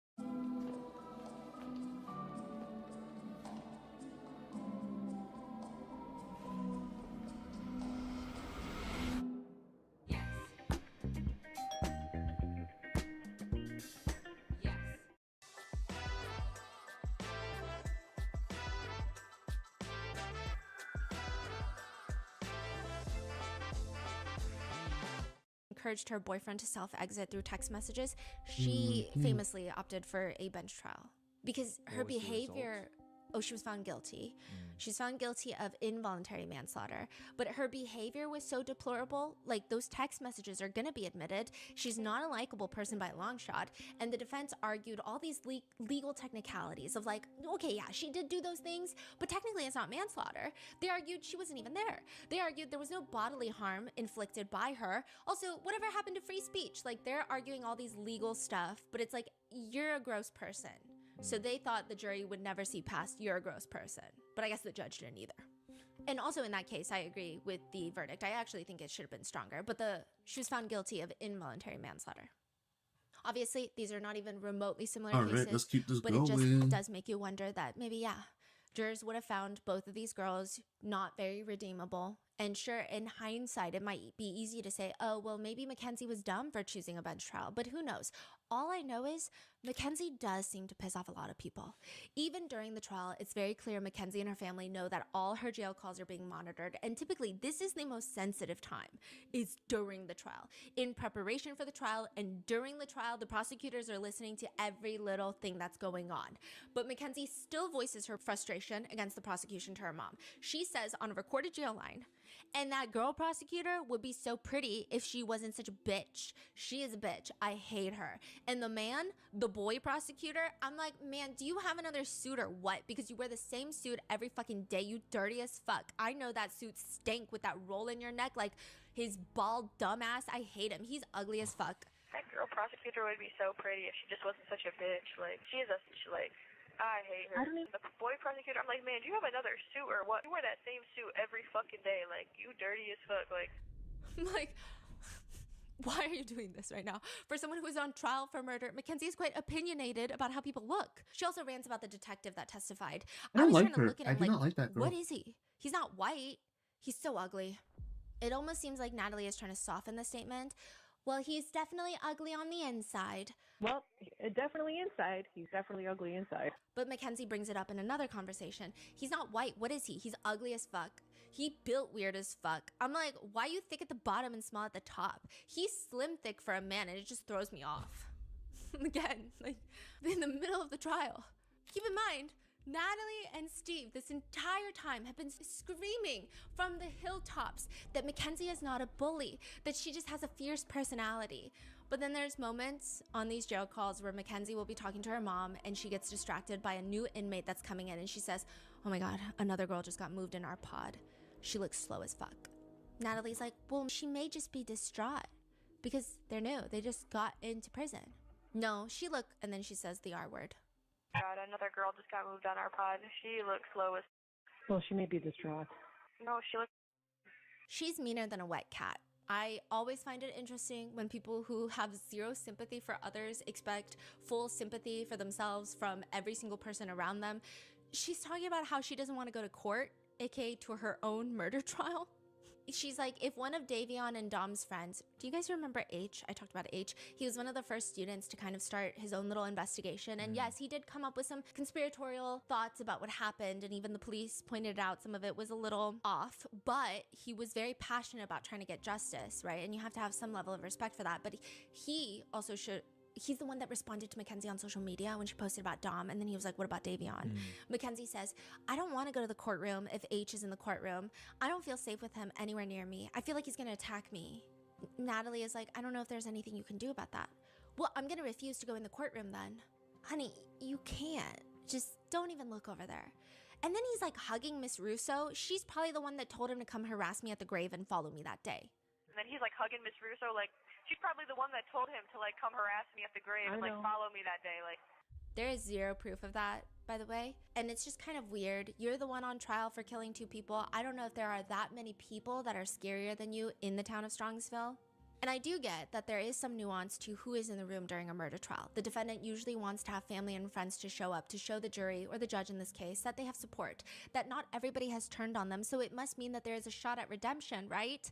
encouraged her boyfriend to self-exit through text messages. She famously opted for a bench trial because her behavior... Oh, she was found guilty. She's found guilty of involuntary manslaughter, but her behavior was so deplorable. Like, those text messages are going to be admitted. She's not a likable person by a long shot. And the defense argued all these legal technicalities of like, okay, yeah, she did do those things, but technically it's not manslaughter. They argued she wasn't even there. They argued there was no bodily harm inflicted by her. Also, whatever happened to free speech? Like, they're arguing all these legal stuff, but it's like, you're a gross person. So they thought the jury would never see past you're a gross person. But I guess the judge didn't either. And also in that case, I agree with the verdict. I actually think it should have been stronger. But she was found guilty of involuntary manslaughter. Obviously, these are not even remotely similar cases. All right, let's keep this but going. It just does make you wonder that maybe, yeah, jurors would have found both of these girls not very redeemable. And sure, in hindsight, it might be easy to say, oh, well, maybe Mackenzie was dumb for choosing a bench trial. But who knows? All I know is Mackenzie does seem to piss off a lot of people. Even during the trial, it's very clear Mackenzie and her family know that all her jail calls are being monitored. And typically, this is the most sensitive time, is during the trial. In preparation for the trial and during the trial, the prosecutors are listening to every little thing that's going on. But Mackenzie still voices her frustration against the prosecution to her mom. She says on a recorded jail line, and that girl prosecutor would be so pretty if she wasn't such a bitch. She is a bitch. I hate her. And the man, the boy prosecutor, I'm like, man, do you have another suit or what? Because you wear the same suit every fucking day, you dirty as fuck. I know that suit stank with that roll in your neck, like his bald dumbass. I hate him. He's ugly as fuck. That girl prosecutor would be so pretty if she just wasn't such a bitch. Like, she is a, like, I hate her. The boy prosecutor, I'm like, man, do you have another suit or what? You wear that same suit every fucking day. Like, you dirty as fuck. Like, why are you doing this right now? For someone who is on trial for murder, Mackenzie is quite opinionated about how people look. She also rants about the detective that testified. I don't was like trying to her. look at I him do not like that girl. What is he? He's not white. He's so ugly. It almost seems like Natalie is trying to soften the statement. Well, he's definitely ugly on the inside. Well, definitely inside. He's definitely ugly inside. But Mackenzie brings it up in another conversation. He's not white. What is he? He's ugly as fuck. He built weird as fuck. I'm like, why you thick at the bottom and small at the top? He's slim thick for a man, and it just throws me off. Again, like in the middle of the trial. Keep in mind, Natalie and Steve this entire time have been screaming from the hilltops that Mackenzie is not a bully, that she just has a fierce personality. But then there's moments on these jail calls where Mackenzie will be talking to her mom and she gets distracted by a new inmate that's coming in and she says, oh my God, another girl just got moved in our pod. She looks slow as fuck. Natalie's like, well, she may just be distraught because they're new. They just got into prison. No, she looked, and then she says the R word. God, another girl just got moved on our pod. She looks slow as... Well, she may be distraught. No, she looks... She's meaner than a wet cat. I always find it interesting when people who have zero sympathy for others expect full sympathy for themselves from every single person around them. She's talking about how she doesn't want to go to court, aka to her own murder trial. She's like, if one of Davion and Dom's friends, do you guys remember H? I talked about H. He was one of the first students to kind of start his own little investigation. And yes, he did come up with some conspiratorial thoughts about what happened. And even the police pointed out some of it was a little off. But he was very passionate about trying to get justice, right? And you have to have some level of respect for that. But he also should... He's the one that responded to Mackenzie on social media when she posted about Dom. And then he was like, what about Davion? Mackenzie says, I don't want to go to the courtroom if H is in the courtroom. I don't feel safe with him anywhere near me. I feel like he's going to attack me. Natalie is like, I don't know if there's anything you can do about that. Well, I'm going to refuse to go in the courtroom then. Honey, you can't. Just don't even look over there. And then he's like hugging Miss Russo. She's probably the one that told him to come harass me at the grave and follow me that day. And then he's like hugging Miss Russo, like, she's probably the one that told him to like come harass me at the grave and like follow me that day. Like, there is zero proof of that, by the way. And it's just kind of weird. You're the one on trial for killing 2 people. I don't know if there are that many people that are scarier than you in the town of Strongsville. And I do get that there is some nuance to who is in the room during a murder trial. The defendant usually wants to have family and friends to show up to show the jury, or the judge in this case, that they have support, that not everybody has turned on them, so it must mean that there is a shot at redemption, right?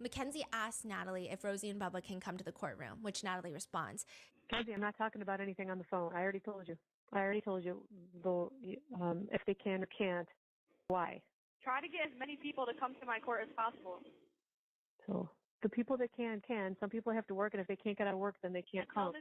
Mackenzie asks Natalie if Rosie and Bubba can come to the courtroom, which Natalie responds, Mackenzie, I'm not talking about anything on the phone. I already told you. If they can or can't. Why? try to get as many people to come to my court as possible. So the people that can. Some people have to work, and if they can't get out of work, then they can't come.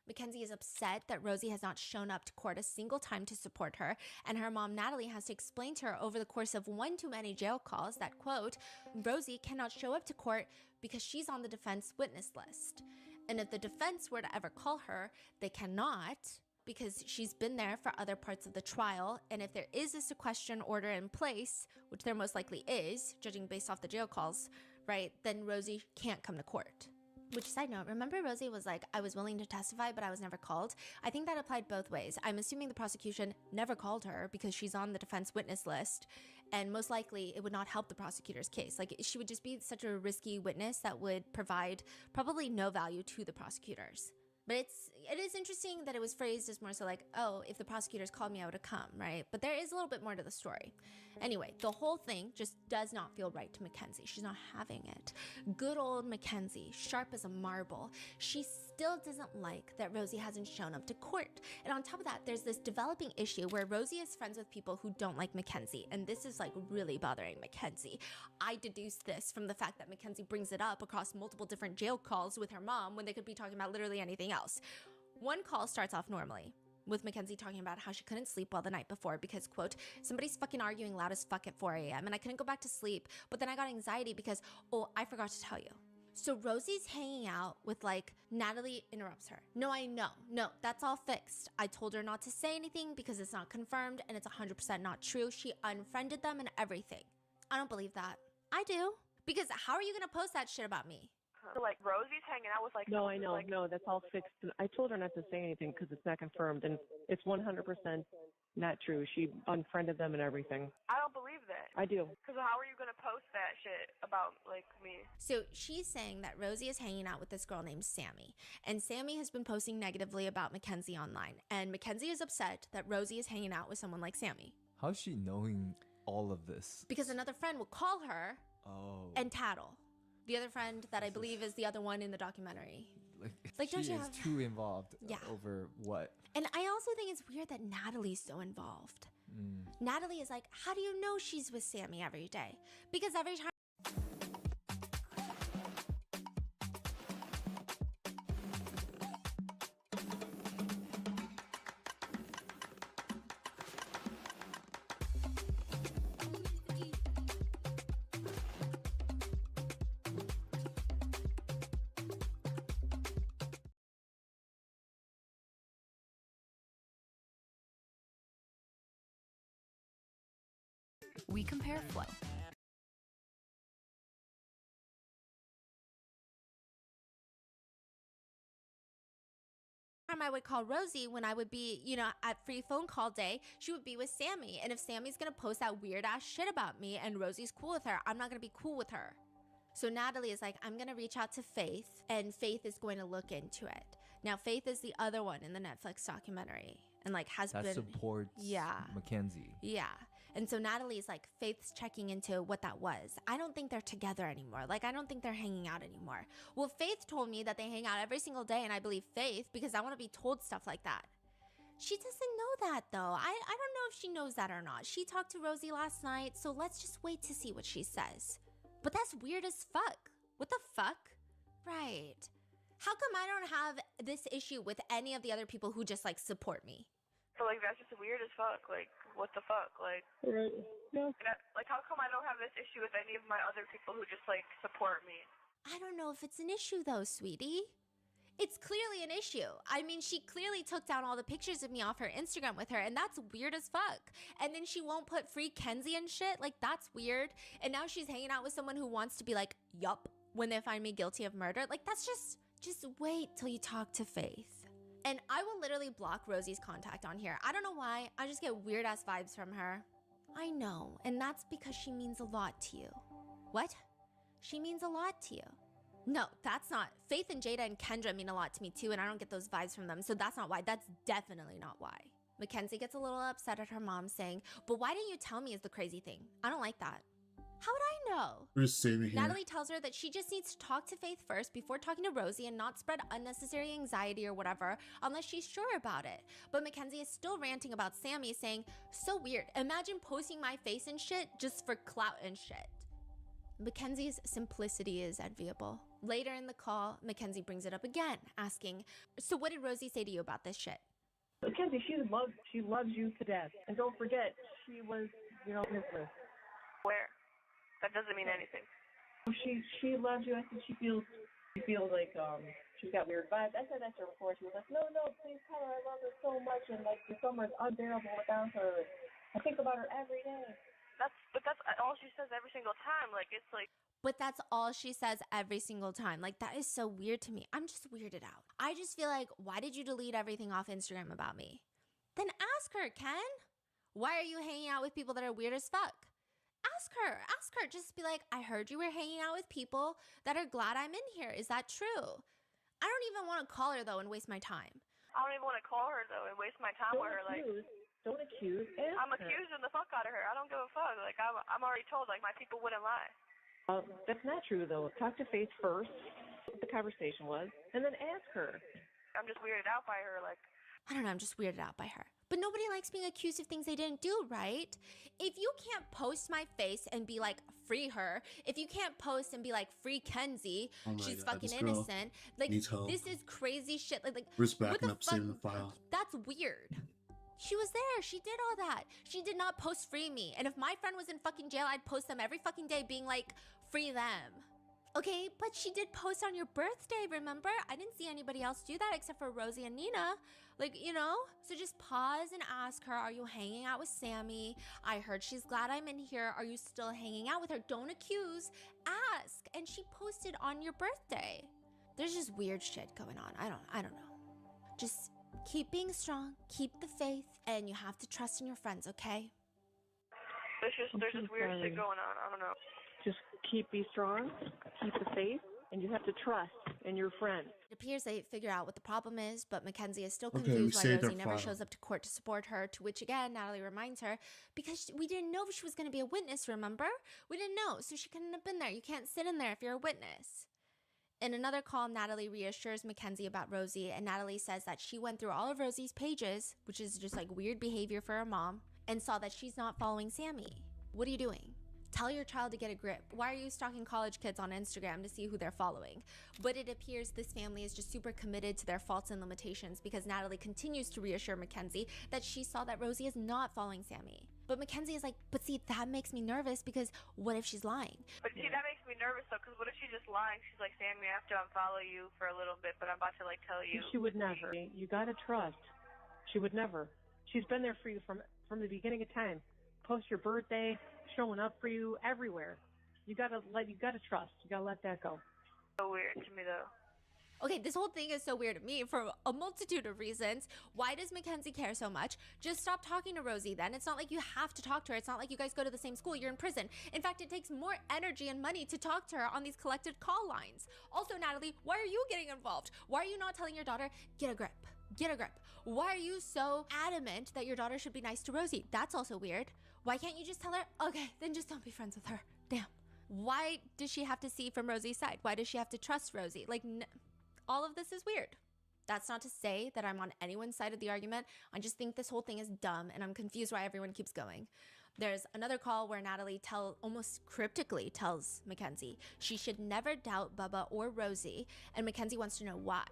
Mackenzie is upset that Rosie has not shown up to court a single time to support her, and her mom Natalie has to explain to her over the course of one too many jail calls that, quote, Rosie cannot show up to court because she's on the defense witness list. And if the defense were to ever call her, they cannot, because she's been there for other parts of the trial, and if there is a sequestration order in place, which there most likely is, judging based off the jail calls, right, then Rosie can't come to court. Which, side note, remember Rosie was like, I was willing to testify, but I was never called? I think that applied both ways. I'm assuming the prosecution never called her because she's on the defense witness list, and most likely it would not help the prosecutor's case. Like, she would just be such a risky witness that would provide probably no value to the prosecutors. But it is interesting that it was phrased as more so like, oh, if the prosecutors called me, I would have come, right? But there is a little bit more to the story. Anyway, the whole thing just does not feel right to Mackenzie. She's not having it. Good old Mackenzie, sharp as a marble. She still doesn't like that Rosie hasn't shown up to court. And on top of that, there's this developing issue where Rosie is friends with people who don't like Mackenzie. And this is like really bothering Mackenzie. I deduced this from the fact that Mackenzie brings it up across multiple different jail calls with her mom when they could be talking about literally anything else. One call starts off normally, with Mackenzie talking about how she couldn't sleep well the night before because, quote, somebody's fucking arguing loud as fuck at 4 a.m. and I couldn't go back to sleep, but then I got anxiety because, oh, I forgot to tell you. So Rosie's hanging out with, like, Natalie interrupts her. No, I know. No, that's all fixed. I told her not to say anything because it's not confirmed and it's 100% not true. She unfriended them and everything. I don't believe that. I do. Because how are you going to post that shit about me? Like, Rosie's hanging out with, like... No, I know. No, that's all fixed. I told her not to say anything because it's not confirmed, and it's 100% not true. She unfriended them and everything. I don't believe that. I do. Because how are you going to post that shit about, like, me? So she's saying that Rosie is hanging out with this girl named Sammy, and Sammy has been posting negatively about Mackenzie online, and Mackenzie is upset that Rosie is hanging out with someone like Sammy. How's she knowing all of this? Because another friend will call her and tattle. The other friend that I believe is the other one in the documentary. Like don't she you is have... too involved Yeah. over what? And I also think it's weird that Natalie's so involved. Natalie is like, how do you know she's with Sammy every day? Because every time we compare flow. I would call Rosie when I would be, at free phone call day, she would be with Sammy. And if Sammy's gonna post that weird ass shit about me and Rosie's cool with her, I'm not gonna be cool with her. So Natalie is like, I'm gonna reach out to Faith, and Faith is going to look into it. Now, Faith is the other one in the Netflix documentary, and that supports Mackenzie. Yeah. And so Natalie's like, Faith's checking into what that was. I don't think they're together anymore. Like, I don't think they're hanging out anymore. Well, Faith told me that they hang out every single day, and I believe Faith because I want to be told stuff like that. She doesn't know that, though. I don't know if she knows that or not. She talked to Rosie last night, so let's just wait to see what she says. But that's weird as fuck. What the fuck? Right. How come I don't have this issue with any of the other people who just, like, support me? So, like, that's just weird as fuck. Like, what the fuck? Like, Right. Yeah. like, how come I don't have this issue with any of my other people who just, like, support me? I don't know if it's an issue, though, sweetie. It's clearly an issue. I mean, she clearly took down all the pictures of me off her Instagram with her, and that's weird as fuck. And then she won't put free Kenzie and shit. Like, that's weird. And now she's hanging out with someone who wants to be like, yup, when they find me guilty of murder. Like, that's just wait till you talk to Faith. And I will literally block Rosie's contact on here. I don't know why. I just get weird ass vibes from her. I know, and that's because she means a lot to you. What? She means a lot to you. No, that's not. Faith and Jada and Kendra mean a lot to me too, and I don't get those vibes from them, so that's not why. That's definitely not why. Mackenzie gets a little upset at her mom saying, but why didn't you tell me is the crazy thing? I don't like that. How would I know? We're just saving here. Natalie tells her that she just needs to talk to Faith first before talking to Rosie and not spread unnecessary anxiety or whatever unless she's sure about it. But Mackenzie is still ranting about Sammy, saying, so weird. Imagine posting my face and shit just for clout and shit. Mackenzie's simplicity is enviable. Later in the call, Mackenzie brings it up again, asking, so what did Rosie say to you about this shit? Mackenzie, she loves you to death. And don't forget, she was, business. Where? That doesn't mean anything. She loves you. I think she feels like she's got weird vibes. I said that to her before. She was like, no, please tell her I love her so much, and like the summer is unbearable without her. I think about her every day. But that's all she says every single time. Like, it's like. But that's all she says every single time. Like, that is so weird to me. I'm just weirded out. I just feel like, why did you delete everything off Instagram about me? Then ask her, Ken. Why are you hanging out with people that are weird as fuck? Ask her. Just be like, I heard you were hanging out with people that are glad I'm in here. Is that true? I don't even want to call her, though, and waste my time. I don't even want to call her, though, and waste my time with her. Like, don't accuse. I'm accusing the fuck out of her. I don't give a fuck. Like, I'm already told, like, my people wouldn't lie. That's not true, though. Talk to Faith first, what the conversation was, and then ask her. I'm just weirded out by her, like. I don't know, I'm just weirded out by her. But nobody likes being accused of things they didn't do, right? If you can't post my face and be like, free her, if you can't post and be like, free Kenzie, she's fucking innocent. Like, this is crazy shit. Like, Risk backing up, saving the file. That's weird. She was there. She did all that. She did not post free me. And if my friend was in fucking jail, I'd post them every fucking day being like, free them. Okay, but she did post on your birthday, remember? I didn't see anybody else do that except for Rosie and Nina. Like, So just pause and ask her, are you hanging out with Sammy? I heard she's glad I'm in here. Are you still hanging out with her? Don't accuse. Ask. And she posted on your birthday. There's just weird shit going on. I don't know. Just keep being strong. Keep the faith. And you have to trust in your friends, okay? There's just weird shit going on. I don't know. Just be strong, keep the faith, and you have to trust in your friend. It appears they figure out what the problem is, but Mackenzie is still confused why Rosie never shows up to court to support her, to which again, Natalie reminds her, because we didn't know she was going to be a witness, remember? We didn't know, so she couldn't have been there. You can't sit in there if you're a witness. In another call, Natalie reassures Mackenzie about Rosie, and Natalie says that she went through all of Rosie's pages, which is just like weird behavior for her mom, and saw that she's not following Sammy. What are you doing? Tell your child to get a grip. Why are you stalking college kids on Instagram to see who they're following? But it appears this family is just super committed to their faults and limitations because Natalie continues to reassure Mackenzie that she saw that Rosie is not following Sammy. But Mackenzie is like, but see, that makes me nervous because what if she's lying? But see, that makes me nervous though, because what if she's just lying? She's like, Sammy, I have to unfollow you for a little bit, but I'm about to like tell you. She would never. You gotta trust. She would never. She's been there for you from the beginning of time. Post your birthday, showing up for you everywhere. You gotta trust. You gotta let that go. So weird to me though. Okay, this whole thing is so weird to me for a multitude of reasons. Why does Mackenzie care so much? Just stop talking to Rosie then. It's not like you have to talk to her. It's not like you guys go to the same school. You're in prison. In fact, it takes more energy and money to talk to her on these collected call lines. Also, Natalie, why are you getting involved? Why are you not telling your daughter, get a grip? Get a grip. Why are you so adamant that your daughter should be nice to Rosie? That's also weird. Why can't you just tell her, okay, then just don't be friends with her. Damn. Why does she have to see from Rosie's side? Why does she have to trust Rosie? Like, all of this is weird. That's not to say that I'm on anyone's side of the argument. I just think this whole thing is dumb and I'm confused why everyone keeps going. There's another call where Natalie almost cryptically tells Mackenzie she should never doubt Bubba or Rosie, and Mackenzie wants to know why.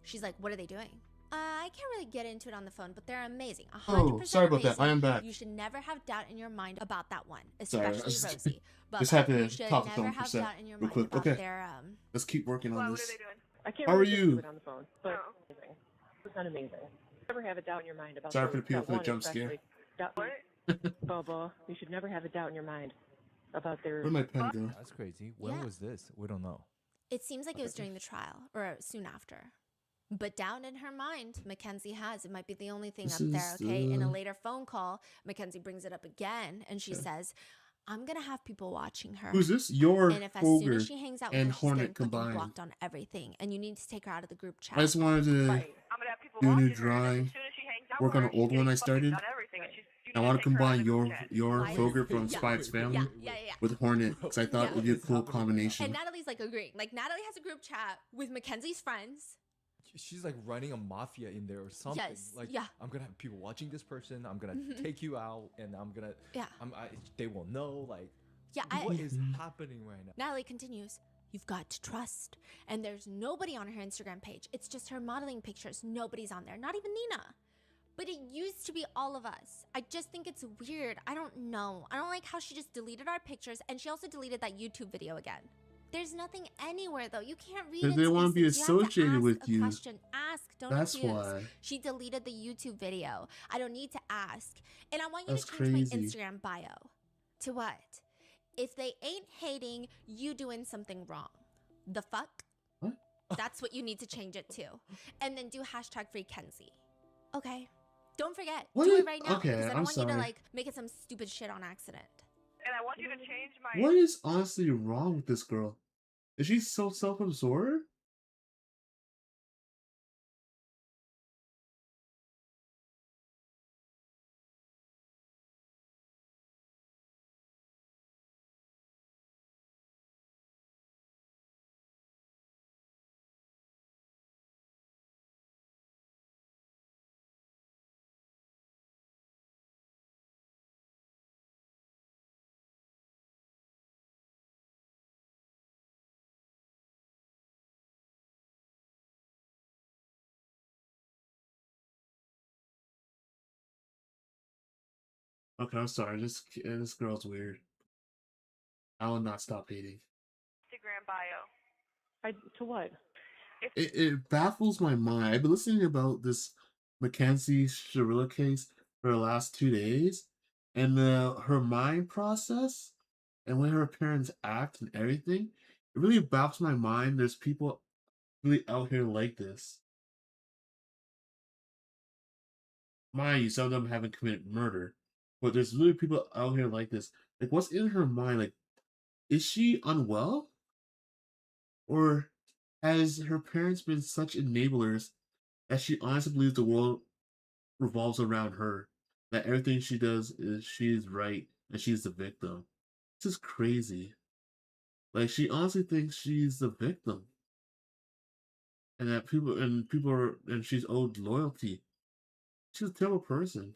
She's like, what are they doing? I can't really get into it on the phone, but they're amazing. 100% Oh, sorry about that. I am back. You should never have doubt in your mind about that one, Sorry, especially Rosie. Bubba, just had you to should talk the never phone have for a doubt sec, in your real mind quick. about Okay, their let's keep working on What are this. they doing? I can't How really are get you? to it on the phone, but amazing. It's not amazing. Never have a doubt in your mind about Sorry for the people that for the one, jump scare. especially. Bubba, you should never have a doubt in your mind about their. Where'd my pen go? That's crazy. When Yeah. was this? We don't know. It seems like it was during the trial or soon after. But down in her mind, Mackenzie has. It might be the only thing This up there, is okay? In a the- later phone call, Mackenzie brings it up again and she Okay. says, I'm going to have people watching her. Who's this? Your And if as soon Ogre as she hangs out with and her, she's getting Hornet fucking combined. blocked on everything. And you need to take her out of the group chat. I just wanted to I'm gonna have people do a new watching her, and as drawing, soon as she hangs out work with on her, an she's old one getting I fucking started. done everything, and you I need want to to take her out of combine the group chat. your Why- Fogre from Yeah. Spike's family Yeah. with Hornet because I thought Yeah. it would be a cool And combination. Natalie's like agreeing. Like, Natalie has a group chat with Mackenzie's friends. She's like running a mafia in there or something. Yes, Like, yeah. I'm gonna have people watching this person. I'm gonna Mhm. take you out, and I'm gonna. Yeah. They will know. Like, Yeah, what is happening right now? Natalie continues, you've got to trust. And there's nobody on her Instagram page. It's just her modeling pictures. Nobody's on there, not even Nina. But it used to be all of us. I just think it's weird. I don't know. I don't like how she just deleted our pictures and she also deleted that YouTube video again. There's nothing anywhere though. You can't read They into want to be these things. You have to associated ask with a you. question. Ask, don't That's accuse. why. She deleted the YouTube video. I don't need to ask. And I want you That's to change my crazy. Instagram bio. To what? If they ain't hating, you doing something wrong. The fuck? What? That's what you need to change it to. And then do hashtag free Kenzie. Okay? Don't forget. What do is- it right now. okay, because I don't I'm want you to sorry. like make it some stupid shit on accident. And I want you to change my. What is honestly wrong with this girl? Is she so self-absorbed? Okay, I'm sorry. This girl's weird. I will not stop hating. Instagram bio. To what? It baffles my mind. I've been listening about this Mackenzie Sharilla case for the last 2 days, and her mind process and when her parents act and everything, it really baffles my mind. There's people really out here like this. Mind you, some of them haven't committed murder, but there's really people out here like this. Like, what's in her mind? Like, is she unwell? Or has her parents been such enablers that she honestly believes the world revolves around her? That everything she does is she's right and she's the victim. This is crazy. Like, she honestly thinks she's the victim. And that people are, and she's owed loyalty. She's a terrible person.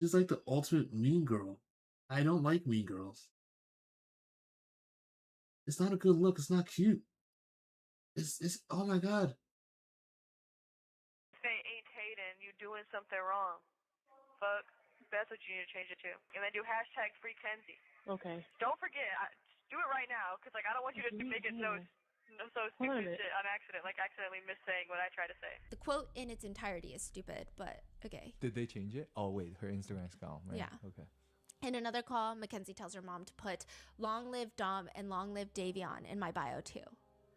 She's like the ultimate mean girl. I don't like mean girls. It's not a good look. It's not cute. It's oh my god. Say ain't hating, you doing something wrong. Fuck. That's what you need to change it to. And then do hashtag free Kenzie. Okay. Don't forget, do it right now, because like I don't want you to make it so stupid shit on accident, like accidentally missaying what I try to say. The quote in its entirety is stupid, but okay. Did they change it? Oh wait, her Instagram's gone, right? Yeah. Okay. In another call, Mackenzie tells her mom to put "Long live Dom" and "Long live Davion" in my bio too,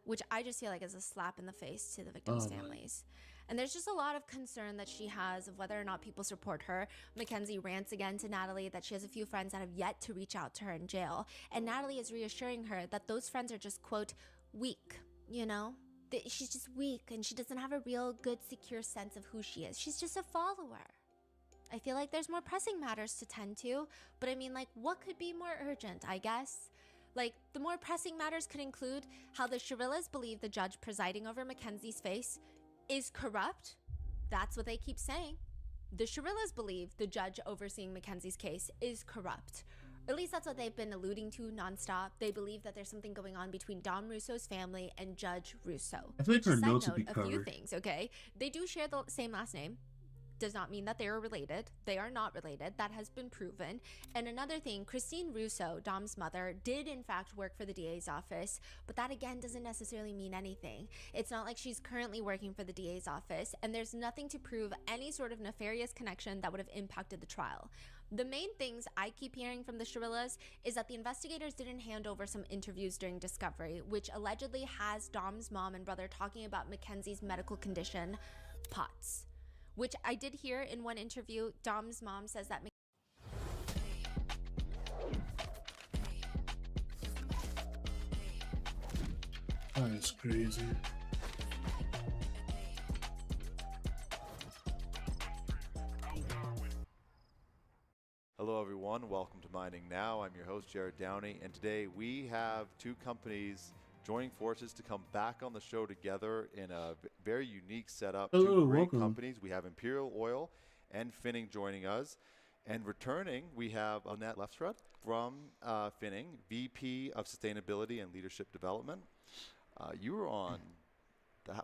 which I just feel like is a slap in the face to the victims' families. And there's just a lot of concern that she has of whether or not people support her. Mackenzie rants again to Natalie that she has a few friends that have yet to reach out to her in jail. And Natalie is reassuring her that those friends are just, quote, weak, you know? That she's just weak and she doesn't have a real good, secure sense of who she is. She's just a follower. I feel like there's more pressing matters to tend to, but I mean, like, what could be more urgent, I guess? Like, the more pressing matters could include how the Shirillas believe the judge presiding over Mackenzie's face is corrupt. That's what they keep saying. The Shirillas believe the judge overseeing Mackenzie's case is corrupt. Or at least that's what they've been alluding to nonstop. They believe that there's something going on between Dom Russo's family and Judge Russo. I feel like her notes would be a few covered. things, okay? They do share the same last name. Does not mean that they are related. They are not related. That has been proven. And another thing, Christine Russo, Dom's mother, did in fact work for the DA's office, but that again doesn't necessarily mean anything. It's not like she's currently working for the DA's office, and there's nothing to prove any sort of nefarious connection that would have impacted the trial. The main things I keep hearing from the Shirillas is that the investigators didn't hand over some interviews during discovery, which allegedly has Dom's mom and brother talking about Mackenzie's medical condition, POTS. Which I did hear in one interview. Dom's mom says that That's crazy. Hello everyone, welcome to Mining Now. I'm your host Jared Downey, and today we have two companies joining forces to come back on the show together in a very unique setup. Hello, two great welcome. companies. We have Imperial Oil and Finning joining us. And returning, we have Annette Lefsrud from Finning, VP of Sustainability and Leadership Development. You were on,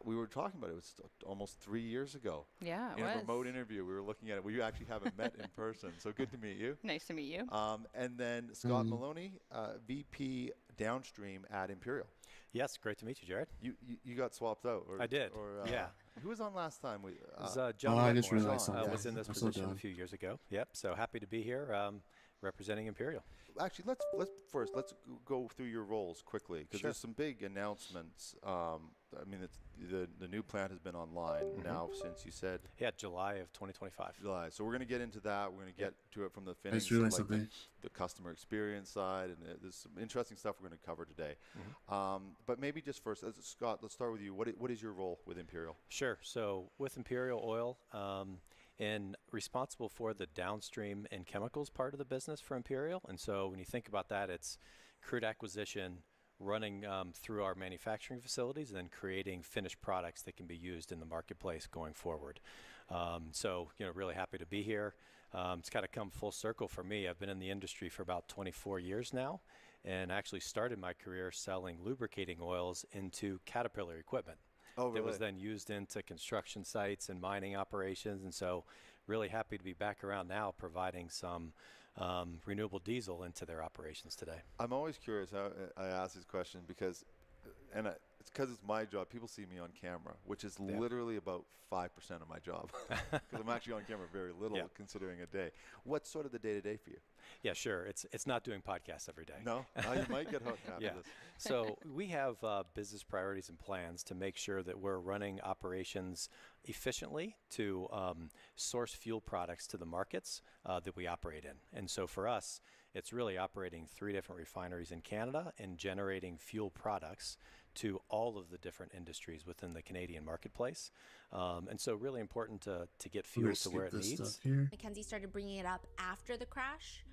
we were talking about it was almost 3 years ago. Yeah, it in was. a remote interview. We were looking at it. We actually haven't met in person, so good to meet you. Nice to meet you. And then Scott Maloney, VP Downstream at Imperial. Yes, great to meet you, Jared. You got swapped out. I did. Yeah. Who was on last time? It was John I just Whitmore. realized something. Was in this position a few years ago. Yep. So happy to be here, representing Imperial. Actually, let's go through your roles quickly because there's some big announcements. I mean, the new plant has been online now since you said July of 2025. July. So we're going to get into that. We're going to get to it from the Finning, the customer experience side, and there's some interesting stuff we're going to cover today. But maybe just first, Scott, let's start with you. What is your role with Imperial? Sure. So with Imperial Oil, and responsible for the downstream and chemicals part of the business for Imperial. And so when you think about that, it's crude acquisition, running through our manufacturing facilities, and then creating finished products that can be used in the marketplace going forward. So, really happy to be here. It's kind of come full circle for me. I've been in the industry for about 24 years now, and actually started my career selling lubricating oils into Caterpillar equipment. Oh, really? That was then used into construction sites and mining operations, and so really happy to be back around now providing some renewable diesel into their operations today. I'm always curious how I ask this question because, it's because it's my job. People see me on camera, which is literally about 5% of my job because I'm actually on camera very little considering a day. What's sort of the day-to-day for you? Yeah, sure. It's not doing podcasts every day. No? You might get hooked after this. So we have business priorities and plans to make sure that we're running operations efficiently to source fuel products to the markets that we operate in. And so for us, it's really operating 3 different refineries in Canada and generating fuel products to all of the different industries within the Canadian marketplace. And so really important to get fuel to where it needs. Mackenzie started bringing it up after the crash,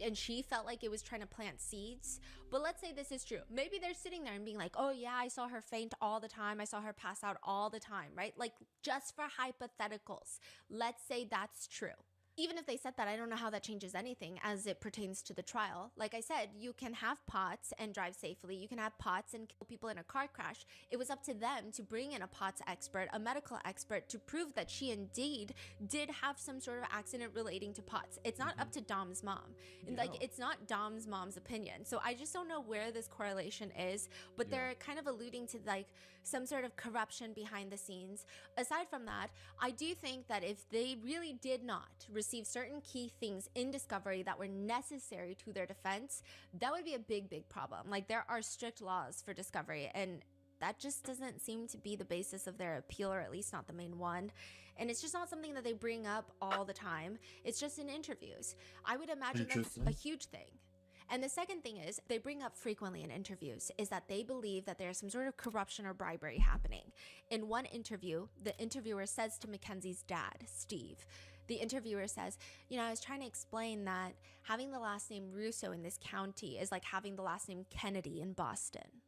and she felt like it was trying to plant seeds. But let's say this is true. Maybe they're sitting there and being like, oh yeah, I saw her faint all the time. I saw her pass out all the time, right? Like, just for hypotheticals, let's say that's true. even if they said that, I don't know how that changes anything as it pertains to the trial. Like I said, you can have POTS and drive safely. You can have POTS and kill people in a car crash. It was up to them to bring in a POTS expert, a medical expert, to prove that she indeed did have some sort of accident relating to POTS. It's not up to Dom's mom. Like, it's not Dom's mom's opinion. So I just don't know where this correlation is, but they're kind of alluding to like some sort of corruption behind the scenes. Aside from that, I do think that if they really did not receive certain key things in discovery that were necessary to their defense, that would be a big problem. Like, there are strict laws for discovery, and that just doesn't seem to be the basis of their appeal, or at least not the main one. And it's just not something that they bring up all the time. It's just in interviews. I would imagine that's a huge thing. And the second thing is, they bring up frequently in interviews, is that they believe that there's some sort of corruption or bribery happening. In one interview, the interviewer says to Mackenzie's dad, Steve, the interviewer says, you know, I was trying to explain that having the last name Russo in this county is like having the last name Kennedy in Boston.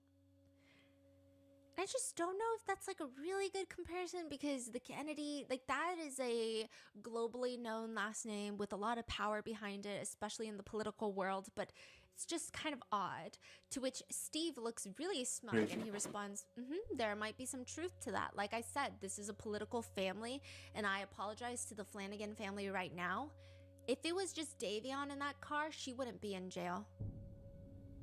I just don't know if that's like a really good comparison, because the Kennedy, like, that is a globally known last name with a lot of power behind it, especially in the political world, but it's just kind of odd. To which Steve looks really smug and he responds, there might be some truth to that. Like I said, this is a political family, and I apologize to the Flanagan family right now. If it was just Davion in that car, she wouldn't be in jail.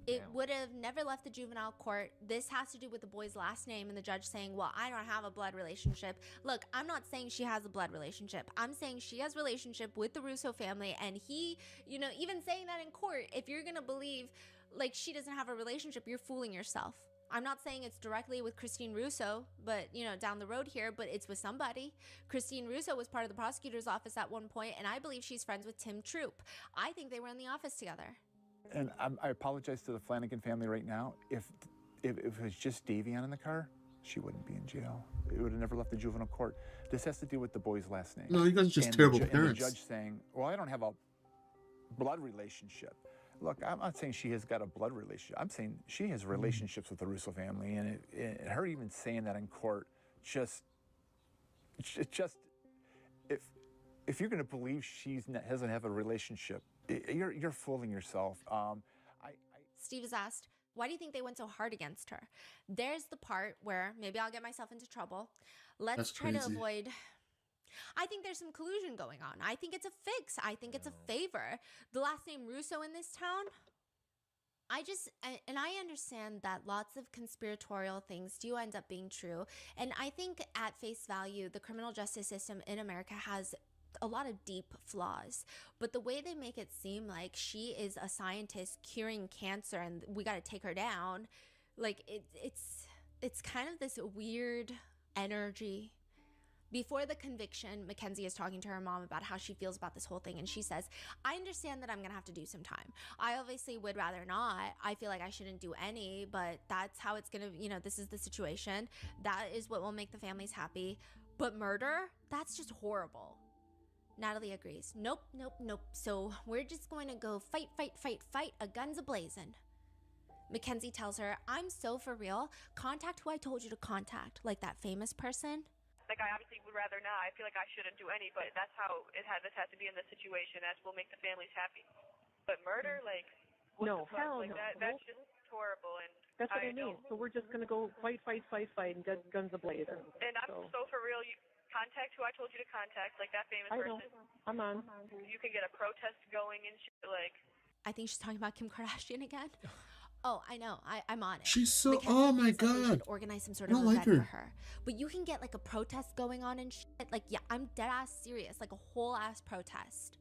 It would have never left the juvenile court. This has to do with the boy's last name and the judge saying, well, I don't have a blood relationship. Look, I'm not saying she has a blood relationship. I'm saying she has a relationship with the Russo family, and he, you know, even saying that in court, if you're going to believe like she doesn't have a relationship, you're fooling yourself. I'm not saying it's directly with Christine Russo, but, you know, down the road here, but it's with somebody. Christine Russo was part of the prosecutor's office at one point, and I believe she's friends with Tim Troop. I think they were in the office together. And I apologize to the Flanagan family right now. If it was just Davion in the car, she wouldn't be in jail. It would have never left the juvenile court. This has to do with the boy's last name. No, you guys are just terrible parents. And the judge saying, well, I don't have a blood relationship. Look, I'm not saying she has got a blood relationship. I'm saying she has relationships with the Russo family, and her even saying that in court, if you're going to believe she doesn't have a relationship, you're fooling yourself. Steve is asked, why do you think they went so hard against her? There's the part where maybe I'll get myself into trouble. Let's try to avoid. I think there's some collusion going on. I think it's a fix. I think it's a favor. The last name Russo in this town. I understand that lots of conspiratorial things do end up being true. And I think at face value, the criminal justice system in America has a lot of deep flaws, but the way they make it seem like she is a scientist curing cancer and we got to take her down, like it's kind of this weird energy. Before the conviction, Mackenzie is talking to her mom about how she feels about this whole thing, and she says, I understand that I'm gonna have to do some time. I obviously would rather not. I feel like I shouldn't do any, but that's how it's gonna, you know, this is the situation. That is what will make the families happy. But murder, that's just horrible. Natalie agrees. Nope. So we're just going to go fight, a guns a-blazing. Mackenzie tells her, I'm so for real. Contact who I told you to contact, like that famous person. Like, I obviously would rather not. I feel like I shouldn't do any, but that's how this has to be in this situation. That's what will make the families happy. But murder, like, no, hell like no. That's just horrible. And that's what I mean. So we're just going to go fight, and guns a-blazing. And I'm so for real. You contact who I told you to contact, like that famous person. I'm on. You can get a protest going and shit, like. I think she's talking about Kim Kardashian again. Oh, I know. I'm on it. She's so. Mackenzie oh my said they god. should organize some sort of event for her. But you can get like a protest going on and shit. Like, yeah, I'm dead ass serious. Like a whole ass protest.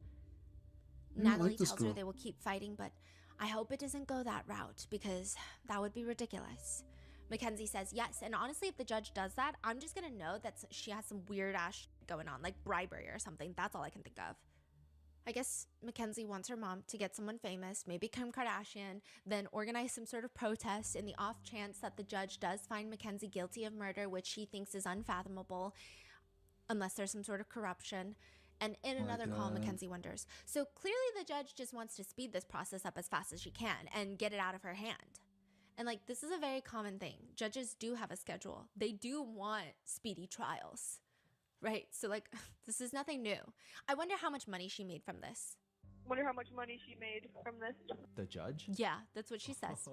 Natalie tells her they will keep fighting, but I hope it doesn't go that route because that would be ridiculous. Mackenzie says yes, and honestly, if the judge does that, I'm just gonna know that she has some weird ass shit going on, like bribery or something. That's all I can think of. I guess Mackenzie wants her mom to get someone famous, maybe Kim Kardashian, then organize some sort of protest in the off chance that the judge does find Mackenzie guilty of murder, which she thinks is unfathomable, unless there's some sort of corruption. And in another call, Mackenzie wonders, so clearly the judge just wants to speed this process up as fast as she can and get it out of her hand. And like, this is a very common thing. Judges do have a schedule. They do want speedy trials. right? So like this is nothing new. I wonder how much money she made from this. Wonder how much money she made from this. The judge? Yeah, that's what she says.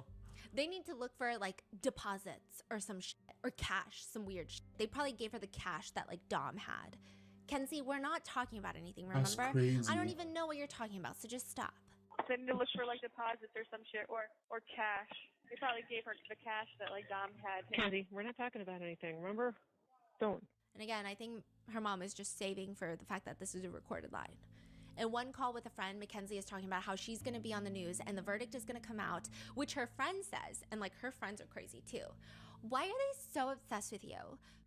They need to look for like deposits or some shit or cash, some weird shit. They probably gave her the cash that like Dom had. Kenzie, we're not talking about anything, remember? That's crazy. I don't even know what you're talking about, so just stop. They need to look for like deposits or some shit or cash. They probably gave her the cash that like Dom had. Kenzie, we're not talking about anything, remember? Don't. And again, I think her mom is just saving for the fact that this is a recorded line. In one call with a friend, Mackenzie is talking about how she's going to be on the news and the verdict is going to come out, which her friend says, and like her friends are crazy too. Why are they so obsessed with you?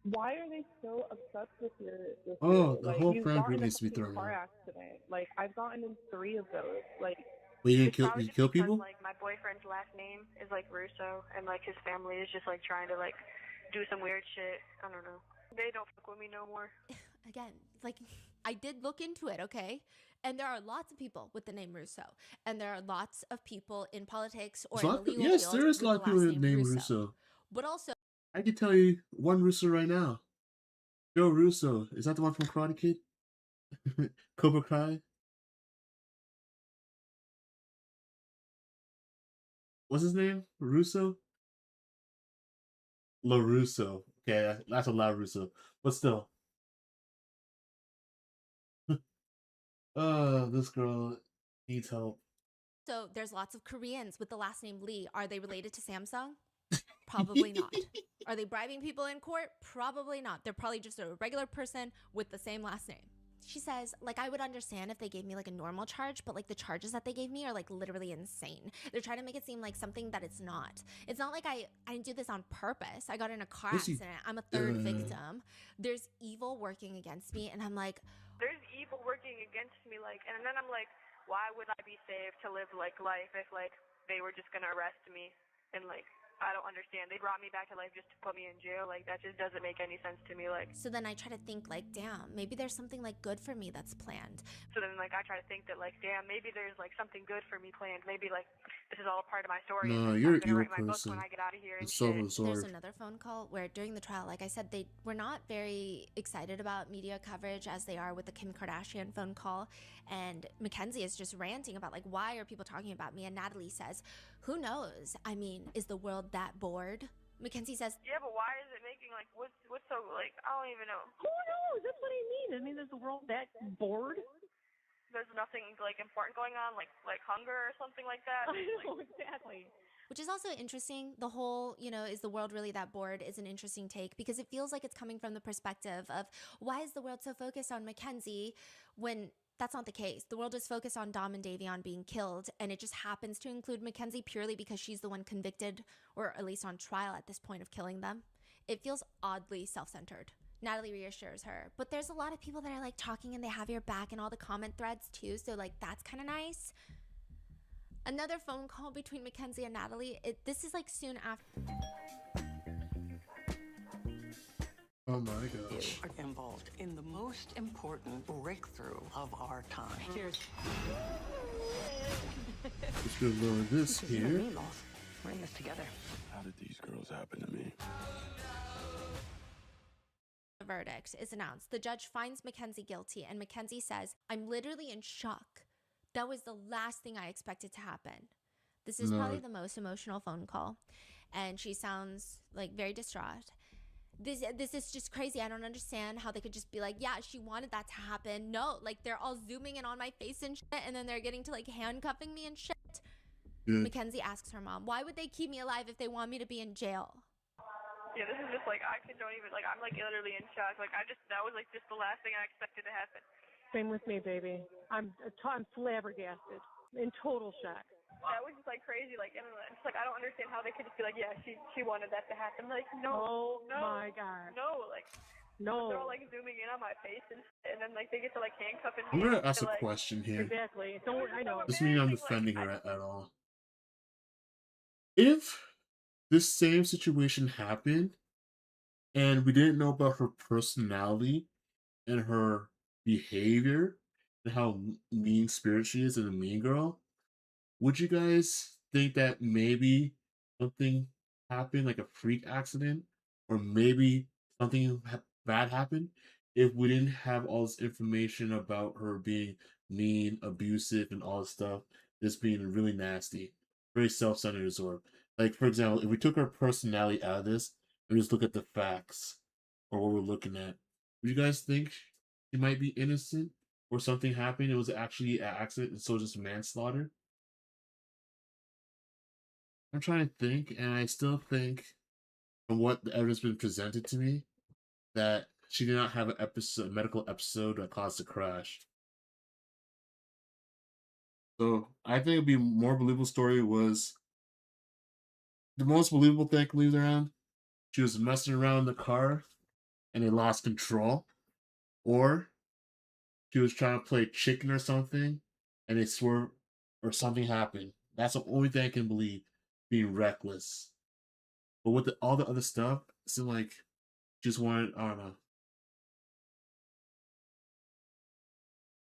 Why are they so obsessed with your? Oh, the like, whole you've friend gotten group in needs to be fucking thrown car out. accident. Like I've gotten in 3 of those. Like. Wait, you It's kill probably you just kill because, people? like my boyfriend's last name is like Russo, and like his family is just like trying to like do some weird shit. I don't know. They don't fuck with me no more. Again, like I did look into it, okay? And there are lots of people with the name Russo, and there are lots of people in politics or in the legal Yes, field there is with a lot the of people last name named Russo. Russo. But also, I can tell you one Russo right now. Joe Russo. Is that the one from Karate Kid? Cobra Kai? What's his name? Russo? LaRusso. Okay, that's a LaRusso. But still. This girl needs help. so there's lots of Koreans with the last name Lee. Are they related to Samsung? Probably not. Are they bribing people in court? Probably not. They're probably just a regular person with the same last name. She says, like, I would understand if they gave me like a normal charge, but like the charges that they gave me are like literally insane. They're trying to make it seem like something that it's not. It's not like I didn't do this on purpose. I got in a car accident. I'm a third victim. There's evil working against me. And I'm like, There's evil working against me, like, and then I'm like, why would I be saved to live like life if like they were just gonna arrest me and like I don't understand. They brought me back to life just to put me in jail. Like that just doesn't make any sense to me. Like so then I try to think like, damn, maybe there's something like good for me that's planned. so then like I try to think that like, damn, maybe there's like something good for me planned. Maybe like this is all a part of my story. No, and you're I'm an gonna evil write my book person. when I get out of here and It's shit. self-absorbed. There's another phone call where during the trial, like I said, they were not very excited about media coverage as they are with the Kim Kardashian phone call. And Mackenzie is just ranting about like, why are people talking about me? And Natalie says, who knows? I mean, is the world that bored? Mackenzie says, Yeah, but why is it making like what's so like I don't even know. Who knows? That's what I mean. I mean, is the world that bored? There's nothing like important going on, like hunger or something like that. I know, exactly. which is also interesting. The whole, is the world really that bored is an interesting take because it feels like it's coming from the perspective of why is the world so focused on Mackenzie when that's not the case. The world is focused on Dom and Davion being killed, and it just happens to include Mackenzie purely because she's the one convicted, or at least on trial at this point, of killing them. It feels oddly self-centered. Natalie reassures her, but there's a lot of people that are like talking and they have your back in all the comment threads too, so like that's kind of nice. Another phone call between Mackenzie and Natalie. This is like soon after. Oh my gosh. Are involved in the most important breakthrough of our time. Cheers. Just gonna lower this here. We're in this together. How did these girls happen to me? The verdict is announced. The judge finds Mackenzie guilty, and Mackenzie says, I'm literally in shock. That was the last thing I expected to happen. This is probably the most emotional phone call. And she sounds like very distraught. This is just crazy. I don't understand how they could just be like, yeah, she wanted that to happen. No, like they're all zooming in on my face and shit, and then they're getting to like handcuffing me and shit. Mackenzie asks her mom, why would they keep me alive if they want me to be in jail? Yeah, this is just like don't even like I'm like literally in shock. Like that was like just the last thing I expected to happen. Same with me, baby. I'm flabbergasted, in total shock. That was just like crazy. Like, and it's like I don't understand how they could just be like, yeah, she wanted that to happen. Like, no, Oh my God. no, like. No. They're all like zooming in on my face and then like they get to like handcuff me. I'm gonna ask a like, question here. Exactly. Don't worry, I know. Doesn't mean I'm defending her at all. If this same situation happened and we didn't know about her personality and her behavior and how mean spirit she is and a mean girl, would you guys think that maybe something happened, like a freak accident, or maybe something bad happened? if we didn't have all this information about her being mean, abusive, and all this stuff, just being really nasty, very self-centered absorbed. Like, for example, if we took her personality out of this and just look at the facts or what we're looking at, would you guys think she might be innocent or something happened? It was actually an accident and so just manslaughter? I'm trying to think, and I still think, from what the evidence been presented to me, that she did not have a medical episode that caused the crash. So I think it'd be a more believable story was the most believable thing I can leave around. She was messing around in the car and they lost control, or she was trying to play chicken or something and they swerved or something happened. That's the only thing I can believe, being reckless. But with all the other stuff, it seemed like just wanted, I don't know.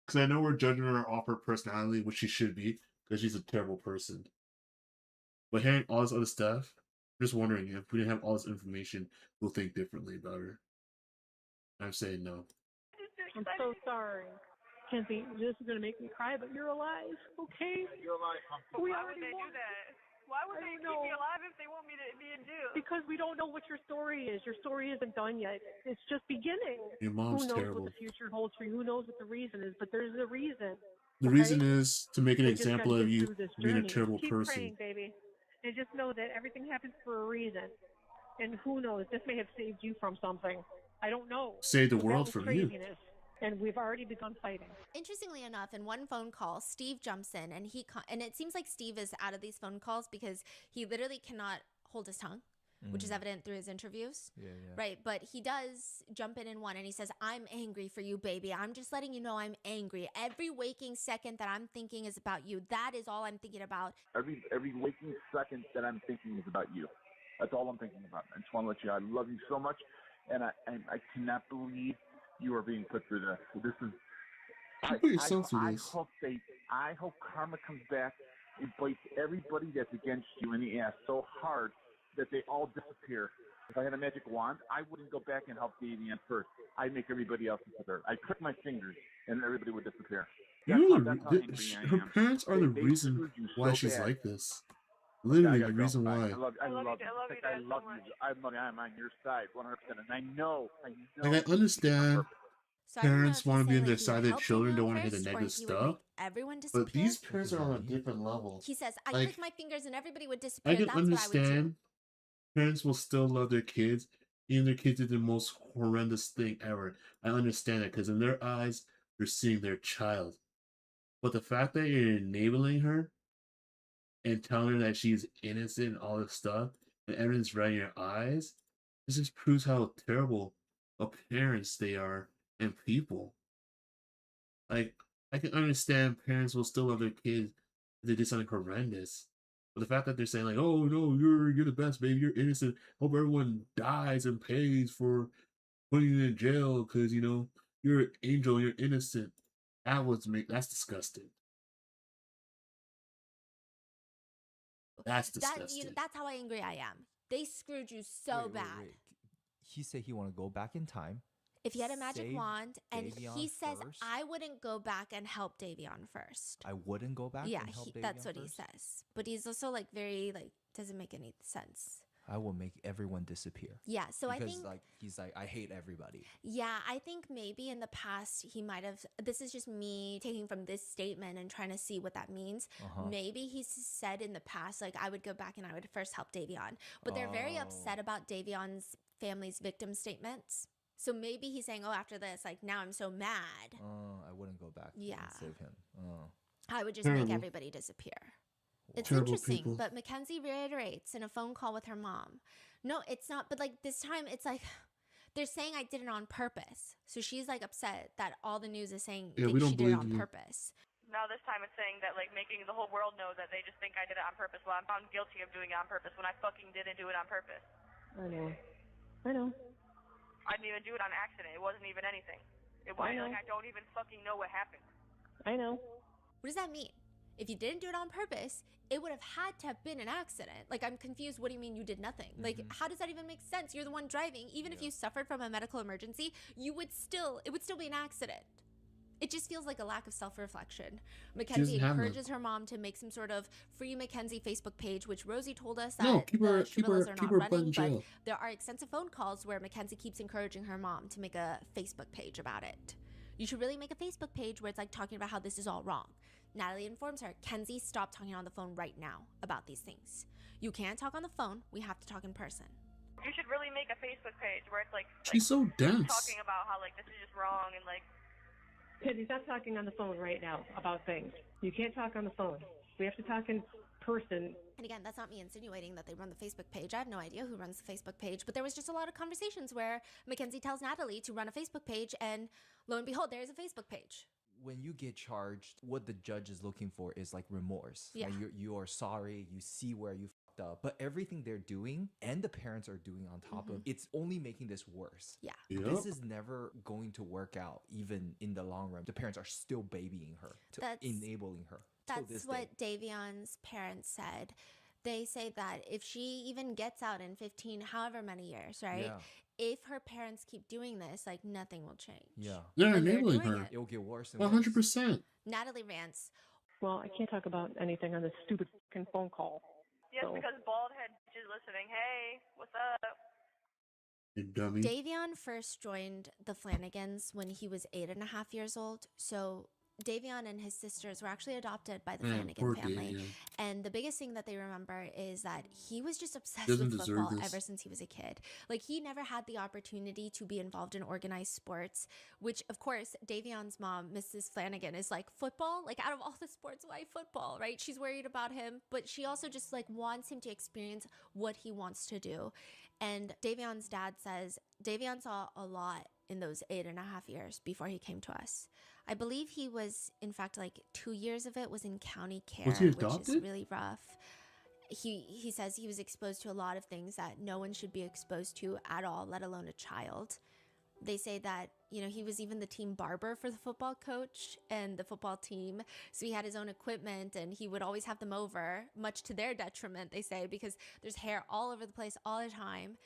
Because I know we're judging her off her personality, which she should be, because she's a terrible person. But hearing all this other stuff, I'm just wondering if we didn't have all this information, we'll think differently about her. I'm saying no. I'm so sorry. Kenzie, this is going to make me cry, but you're alive, okay? You're alive. We Why already would they won. do that? Why would they keep me alive if they want me to be in jail? Because we don't know what your story is. Your story isn't done yet. It's just beginning. Your mom's Who knows terrible. what the future holds for you? Who knows what the reason is? But there's a reason. The okay? reason is to make an We just gotta example of get you through this being a journey. terrible Keep person. praying, baby. And just know that everything happens for a reason. And who knows? This may have saved you from something. I don't know. Save the But world that was from you. craziness. And we've already begun fighting. Interestingly enough, in one phone call, Steve jumps in and and it seems like Steve is out of these phone calls because he literally cannot hold his tongue, which is evident through his interviews. Yeah. Right. But he does jump in one and he says, I'm angry for you, baby. I'm just letting you know I'm angry. Every waking second that I'm thinking is about you. That is all I'm thinking about. Every waking second that I'm thinking is about you. That's all I'm thinking about. I just want to let you know I love you so much, and I cannot believe you are being put through this. This is. You put yourself through this. I hope karma comes back and bites everybody that's against you in the ass so hard that they all disappear. If I had a magic wand, I wouldn't go back and help Davian first. I'd make everybody else disappear. I'd click my fingers and everybody would disappear. That's how Her parents are the They reason screwed you why so she's bad. like this. Okay, Literally I the gotta go. reason Bye. why. I love you. I love you. I'm on your side 100%, and I know. Like, I understand So I don't know parents if want he's to be on saying, their like, he side, would their help children don't Davion want to hear the first, or negative he would stuff. make everyone disappear. But these parents are on a different level. He says, I Like, click my fingers and everybody would disappear. I can That's what I would do. understand parents will still love their kids, even their kids did the most horrendous thing ever. I understand that because in their eyes, they're seeing their child. But the fact that you're enabling her and telling her that she's innocent and all this stuff, and everything's right in your eyes, this just proves how terrible of parents they are and people. Like, I can understand parents will still love their kids if they did something horrendous. But the fact that they're saying, like, oh no, you're the best, baby, you're innocent. Hope everyone dies and pays for putting you in jail because you're an angel, you're innocent. That's disgusting. That's disgusting. That's how angry I am. They screwed you so bad. He said he want to go back in time. If he had a magic save wand, and Davion he says, first. I wouldn't go back and help Davion first. I wouldn't go back. Yeah, and help that's Davion what he first? says. But he's also like very doesn't make any sense. I will make everyone disappear. Yeah, so because, I think he's like, I hate everybody. Yeah, I think maybe in the past he might have. This is just me taking from this statement and trying to see what that means. Maybe he's said in the past, like, I would go back and I would first help Davion. But they're very upset about Davion's family's victim statements. So maybe he's saying, oh, after this, like, now I'm so mad. I wouldn't go back. Yeah. And save him. I would just make everybody disappear. It's Terrible interesting, people. but Mackenzie reiterates in a phone call with her mom. No, it's not. But like this time, it's like they're saying I did it on purpose. So she's like upset that all the news is saying Yeah, that we don't she did it believe on you. purpose. Now this time it's saying that, like, making the whole world know that they just think I did it on purpose. Well, I'm found guilty of doing it on purpose when I fucking didn't do it on purpose. I know. I didn't even do it on accident. It wasn't even anything. It wasn't like I don't even fucking know what happened. I know. What does that mean? If you didn't do it on purpose, it would have had to have been an accident. Like, I'm confused. What do you mean you did nothing? Like, how does that even make sense? You're the one driving. Even if you suffered from a medical emergency, it would still be an accident. It just feels like a lack of self-reflection. Mackenzie encourages her mom to make some sort of Free Mackenzie Facebook page, which Rosie told us that the Shrillas are not running, but there are extensive phone calls where Mackenzie keeps encouraging her mom to make a Facebook page about it. You should really make a Facebook page where it's like talking about how this is all wrong. Natalie informs her, Kenzie, stop talking on the phone right now about these things. You can't talk on the phone. We have to talk in person. You should really make a Facebook page where it's like she's so dense. Talking about how like this is just wrong and like. Kenzie, stop talking on the phone right now about things. You can't talk on the phone. We have to talk in person. And again, that's not me insinuating that they run the Facebook page. I have no idea who runs the Facebook page, but there was just a lot of conversations where Mackenzie tells Natalie to run a Facebook page, and lo and behold, there's a Facebook page. When you get charged, what the judge is looking for is like remorse. Yeah. Like you are sorry, you see where you fucked up, but everything they're doing and the parents are doing on top of it's only making this worse. Yeah. This is never going to work out, even in the long run. The parents are still babying her, enabling her. That's what Davion's parents said. They say that if she even gets out in 15, however many years, right? Yeah. If her parents keep doing this, like, nothing will change. Yeah. They're enabling her. It'll get worse and 100%. Natalie rants. Well, I can't talk about anything on this stupid fucking phone call. Yes, because bald head is listening. Hey, what's up? You dummy. Davion first joined the Flanagans when he was 8.5 years old. So Davion and his sisters were actually adopted by the Flanagan family. And the biggest thing that they remember is that he was just obsessed with football ever since he was a kid. Like, he never had the opportunity to be involved in organized sports, which, of course, Davion's mom, Mrs. Flanagan, is like, football? Like, out of all the sports, why football, right? She's worried about him, but she also just, like, wants him to experience what he wants to do. And Davion's dad says Davion saw a lot in those 8.5 years before he came to us. I believe he was, in fact, like 2 years of it was in county care, was he adopted? Which is really rough. He says he was exposed to a lot of things that no one should be exposed to at all, let alone a child. They say that, you know, he was even the team barber for the football coach and the football team. So he had his own equipment and he would always have them over, much to their detriment, they say, because there's hair all over the place all the time.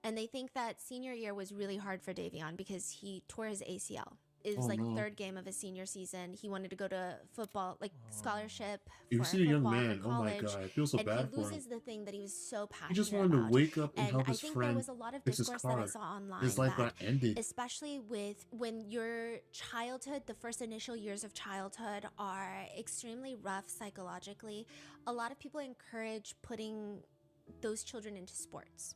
And they think that senior year was really hard for Davion because he tore his ACL. It was third game of his senior season. He wanted to go to football, like scholarship. You see a young man, oh my god, I feel so bad for him. He loses the thing that he was so passionate about. He just wanted to wake up and help his friend. friend. There was a lot of discourse that I saw online. His life got ended. Especially with when your childhood, the first initial years of childhood are extremely rough psychologically. A lot of people encourage putting those children into sports.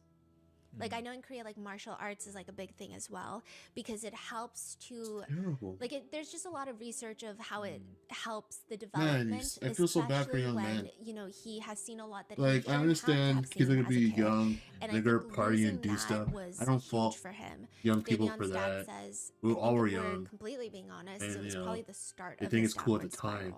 Like, I know in Korea, like, martial arts is, like, a big thing as well because it helps to, like, there's just a lot of research of how it helps the development. I feel so bad for young men. You know, he has seen a lot that like, I understand kids are going to be young, they're going to party and do stuff. I don't fault young people for that. We all were young. Completely being honest, and, it was probably the start I of think this it's cool at the time.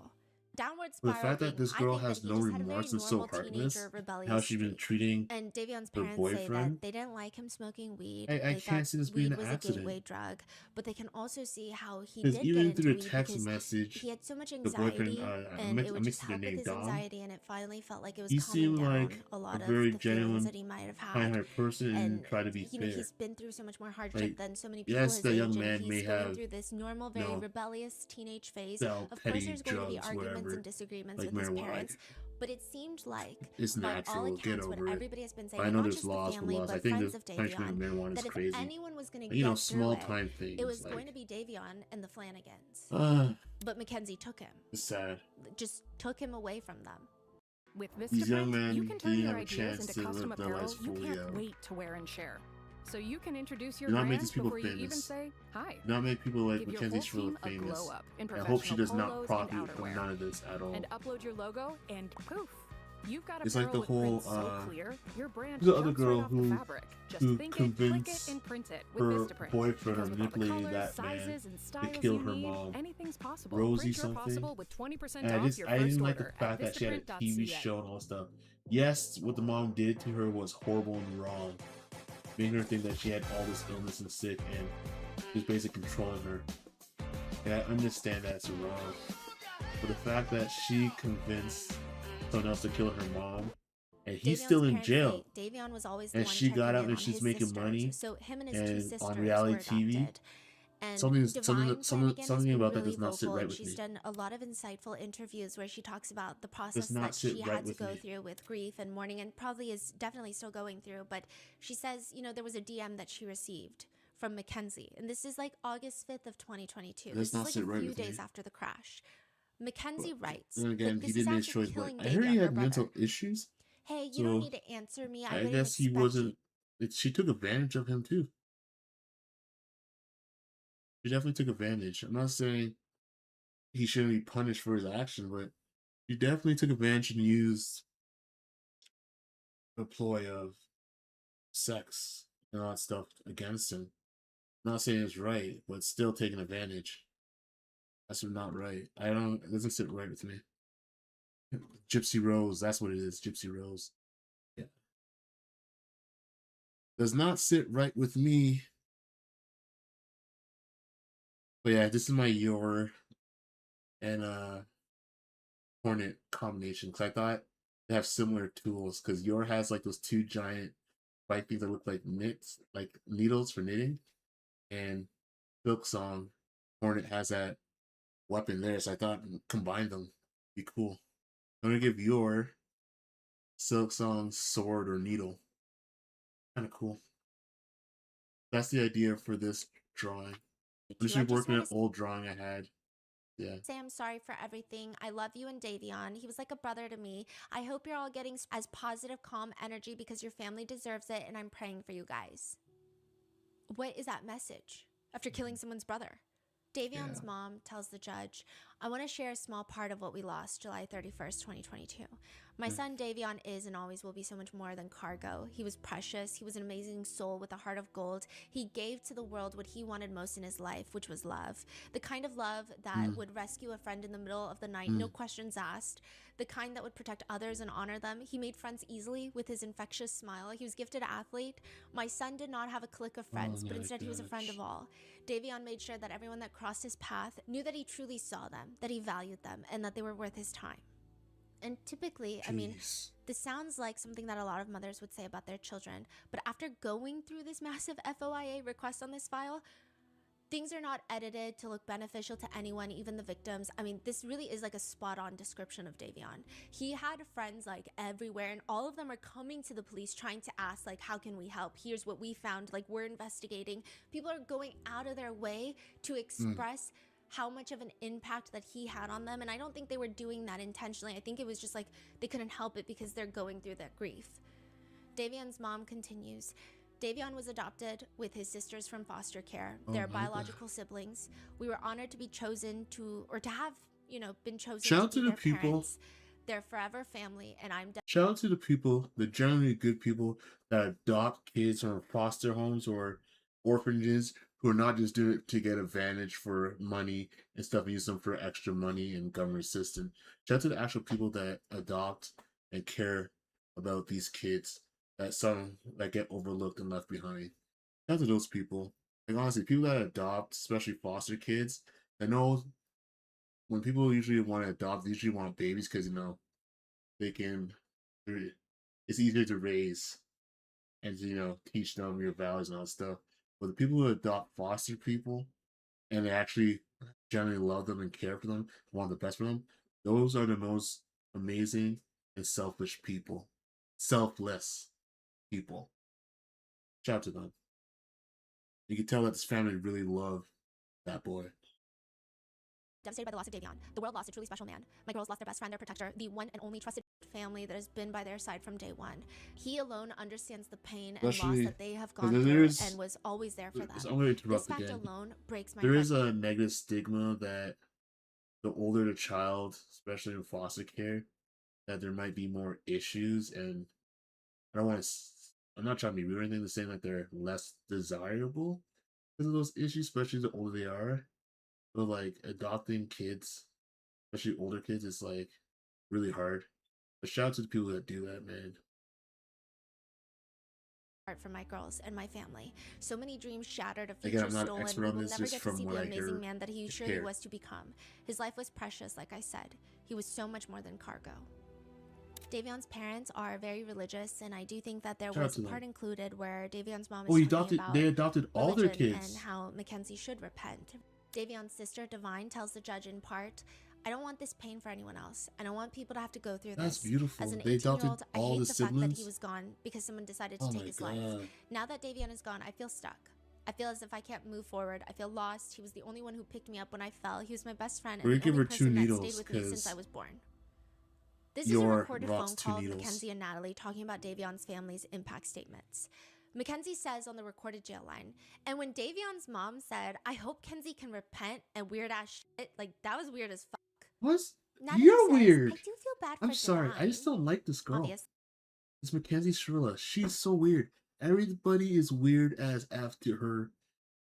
Downward The spiral fact that this girl has no remorse and so heartless, how she's been treating and Davion's her parents say that boyfriend. they didn't like him smoking weed. I They can't thought see this being weed an was accident. a gateway drug, but they can also see how he Because did even get into through the weed text because message, he had so much the anxiety, boyfriend, and it I would just mixed the help with name his Dom. anxiety, and it finally felt like it was He calming seemed down like a lot a of very the feelings genuine, that he might have had. kind-hearted person and tried to be you fair. know, he's been through so much more hardship Like, than so many people yes, his the age, young and man he's may going have, through this normal, very rebellious teenage phase. sell Of course, petty there's going to be drugs, arguments whatever, and disagreements like with his marijuana. parents. But it seemed like, It's by all natural. Get accounts, what over it. everybody has been saying, But I know not there's just the laws for family, laws. I but think friends the of punishment of Davion, marijuana is that if crazy. anyone was going to You know, get small through time it, things. it was like, going to be Davion and the Flanagans. But Mackenzie took him. It's sad. Just took him away from them. With These young Vistaprint, men you can turn didn't your have a ideas chance into to custom live their apparel lives you fully can't out. wait to wear and share. So you can introduce your Do not make brand these people before you even famous. say hi. Do not make people like Give your Mackenzie whole Shrill team a famous. glow up in I hope she does professional not polos profit and from outerwear. none of this at all. And upload your logo and poof. You've got It's apparel like the with whole, prints so clear, your brand the other jumps girl right off the fabric. Just who think it, click it, convinced and print it with her Vistaprint. boyfriend Because or with all the manipulating colors, that man sizes, and to styles kill you her need, mom, anything's possible. Rosie Print your something. possible with 20% And off your I first didn't like the order fact at that she had a TV Vistaprint.ca. show and all that stuff. Yes, what the mom did to her was horrible and wrong, making her think that she had all this illness and sick and just basically controlling her. And I understand that's wrong. But the fact that she convinced someone else to kill her mom, and he's Davion's still in parents jail, say Davion was always the and one she checking got out in and on she's his making sisters. money, So him and his two and sisters on were reality TV, adopted. And Divine something Flanagan has been about that really does not sit vocal, right and with she's me. done a lot of insightful interviews where she talks about the process Does not that sit she right had to with go me. through with grief and mourning, and probably is definitely still going through. But she says, you know, there was a DM that she received from Mackenzie, and this is like August 5th of 2022. Does This is not like sit a right few with days me. after the crash. Mackenzie writes, Then again, he this did is make his after choice, but killing I heard Davion, he her had brother. mental issues. Hey, you So don't need to answer me. I I wouldn't guess he expect wasn't. She took advantage of him too. She definitely took advantage. I'm not saying he shouldn't be punished for his action, but he definitely took advantage and used the ploy of sex and all that stuff against him. I'm not saying it's right, but still taking advantage. That's not right. I don't. It doesn't sit right with me. Gypsy Rose. That's what it is. Gypsy Rose. Yeah. Does not sit right with me. But yeah, this is my Yor and Hornet combination, because I thought they have similar tools, because Yor has like those two giant white things that look like knits, like needles for knitting, and Silk Song Hornet has that weapon there, so I thought combine them be cool. I'm gonna give Yor Silk Song sword or needle. Kind of cool. That's the idea for this drawing. I'm just I just working an wanna old drawing I had. Yeah. say I'm sorry for everything. I love you and Davion. He was like a brother to me. I hope you're all getting as positive, calm energy because your family deserves it, and I'm praying for you guys. What is that message after killing someone's brother? Davion's mom tells the judge, I want to share a small part of what we lost July 31st, 2022. My son Davion is and always will be so much more than cargo. He was precious. He was an amazing soul with a heart of gold. He gave to the world what he wanted most in his life, which was love. The kind of love that would rescue a friend in the middle of the night, no questions asked. The kind that would protect others and honor them. He made friends easily with his infectious smile. He was gifted an athlete. My son did not have a clique of friends, but instead he was a friend of all. Davion made sure that everyone that crossed his path knew that he truly saw them, that he valued them, and that they were worth his time. And typically, I mean, this sounds like something that a lot of mothers would say about their children, but after going through this massive FOIA request on this file, things are not edited to look beneficial to anyone, even the victims. I mean, this really is like a spot-on description of Davion. He had friends like everywhere, and all of them are coming to the police trying to ask, like, how can we help? Here's what we found. Like, we're investigating. People are going out of their way to express how much of an impact that he had on them, and I don't think they were doing that intentionally. I think it was just like they couldn't help it because they're going through that grief. Davion's mom continues, Davion was adopted with his sisters from foster care. They're biological siblings. We were honored to be chosen to, or to have, you know, been chosen Shout out to be to the their people. parents. They're forever family, and I'm Shout out to the people, the generally good people that adopt kids from foster homes or orphanages, who are not just doing it to get advantage for money and stuff and use them for extra money and government assistance. Shout out to the actual people that adopt and care about these kids that get overlooked and left behind. Shout out to those people. Like honestly, people that adopt, especially foster kids, I know when people usually want to adopt, they usually want babies because they can it's easier to raise and to teach them your values and all that stuff. But the people who adopt foster people and they actually generally love them and care for them, want the best for them, those are the most amazing and selfish people. Selfless people. Shout out to them. You can tell that this family really loved that boy. devastated by the loss of Davion. The world lost a truly special man. My girls lost their best friend, their protector, the one and only trusted family that has been by their side from day one. He alone understands the pain and loss that they have gone through and was always there for them. I'm going to interrupt This fact again. alone breaks my There heart. is a negative stigma that the older the child, especially in foster care, that there might be more issues, and I don't want to. I'm not trying to be rude or anything. To saying that they're less desirable because of those issues, especially the older they are. But like adopting kids, especially older kids, is like really hard. But shout out to the people that do that, man. for my girls and my family. So many dreams shattered, a Again, future I'm not an stolen. expert We on will this, never just get to from see what the I amazing hear. man that he Just surely hear. was to become. His life was precious, like I said. He was so much more than cargo. Davion's parents are very religious, and I do think that there Shout out was to a them. part included where Davion's mom Oh, is talking about they adopted all their religion kids. and how Mackenzie should repent. Davion's sister Divine tells the judge in part, "I don't want this pain for anyone else. I don't want people to have to go through That's this. beautiful. As an They adopted 18-year-old, I all hate the the fact that he siblings. was gone because someone decided to Oh take my his life. God. Now that Davion is gone, I feel stuck. I feel as if I can't move forward. I feel lost. He was the only one who picked me up when I fell. He was my best friend We're and gonna the give only her 2 person that needles stayed with me since because I was born." This is a your recorded rocks phone 2 call of needles. Mackenzie and Natalie talking about Davion's family's impact statements. Mackenzie says on the recorded jail line, "And when Davion's mom said, 'I hope Kenzie can repent,' and weird ass shit, like that was weird as fuck." What? Natalie You're says, weird. "I do feel bad for I'm sorry. I just Divine." don't like this girl. Obvious. It's Mackenzie Shrilla. She's so weird. Everybody is weird as F to her.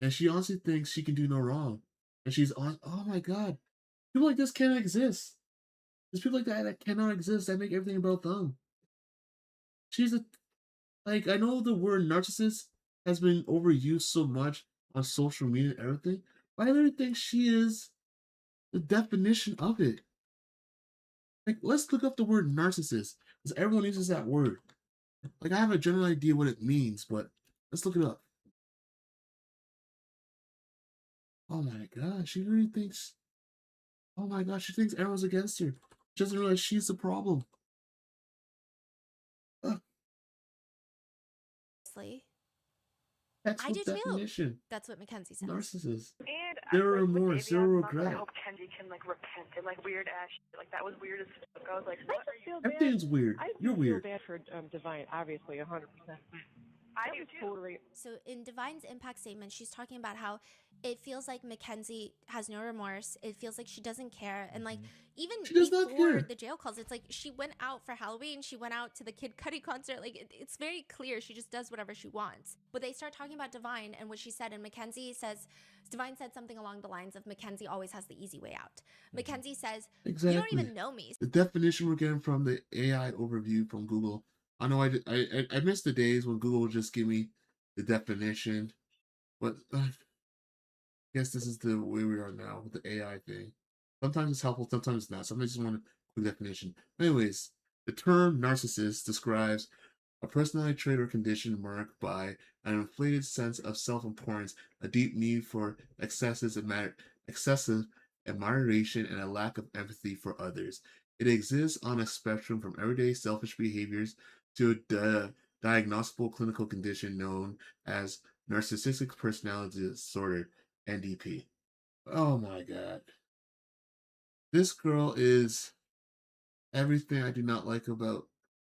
And she honestly thinks she can do no wrong. And she's on. Oh my God. People like this cannot exist. There's people like that cannot exist that make everything about them. She's a. Like, I know the word narcissist has been overused so much on social media and everything, but I literally think she is the definition of it. Like, let's look up the word narcissist, because everyone uses that word. Like, I have a general idea what it means, but let's look it up. Oh my God, she really thinks. Oh my God, she thinks everyone's against her. She doesn't realize she's the problem. Ugh, I textbook do too. definition. That's what Mackenzie says. Narcissist. And Zero like, with remorse, zero Davion's mom, I regret. hope Kenzie can like repent and like weird ass shit. Like that was weird as fuck. I was like, I what are just you? feel bad. Everything's weird. I You're do weird. feel bad for Divine, obviously, 100%. I do too. Totally. So in Divine's impact statement, she's talking about how it feels like Mackenzie has no remorse. It feels like she doesn't care. And like even She does not before care. the jail calls, it's like she went out for Halloween. She went out to the Kid Cudi concert. Like it's very clear she just does whatever she wants. But they start talking about Divine and what she said. And Mackenzie says, Divine said something along the lines of Mackenzie always has the easy way out. Mackenzie says, Exactly. "You don't even know me." The definition we're getting from the AI overview from Google. I know I miss the days when Google would just give me the definition, but I guess this is the way we are now with the AI thing. Sometimes it's helpful, sometimes it's not. Sometimes you just want a quick definition. Anyways, the term narcissist describes a personality trait or condition marked by an inflated sense of self-importance, a deep need for excessive admiration, and a lack of empathy for others. It exists on a spectrum from everyday selfish behaviors to a diagnosable clinical condition known as narcissistic personality disorder, NDP. Oh my God. This girl is everything I do not like about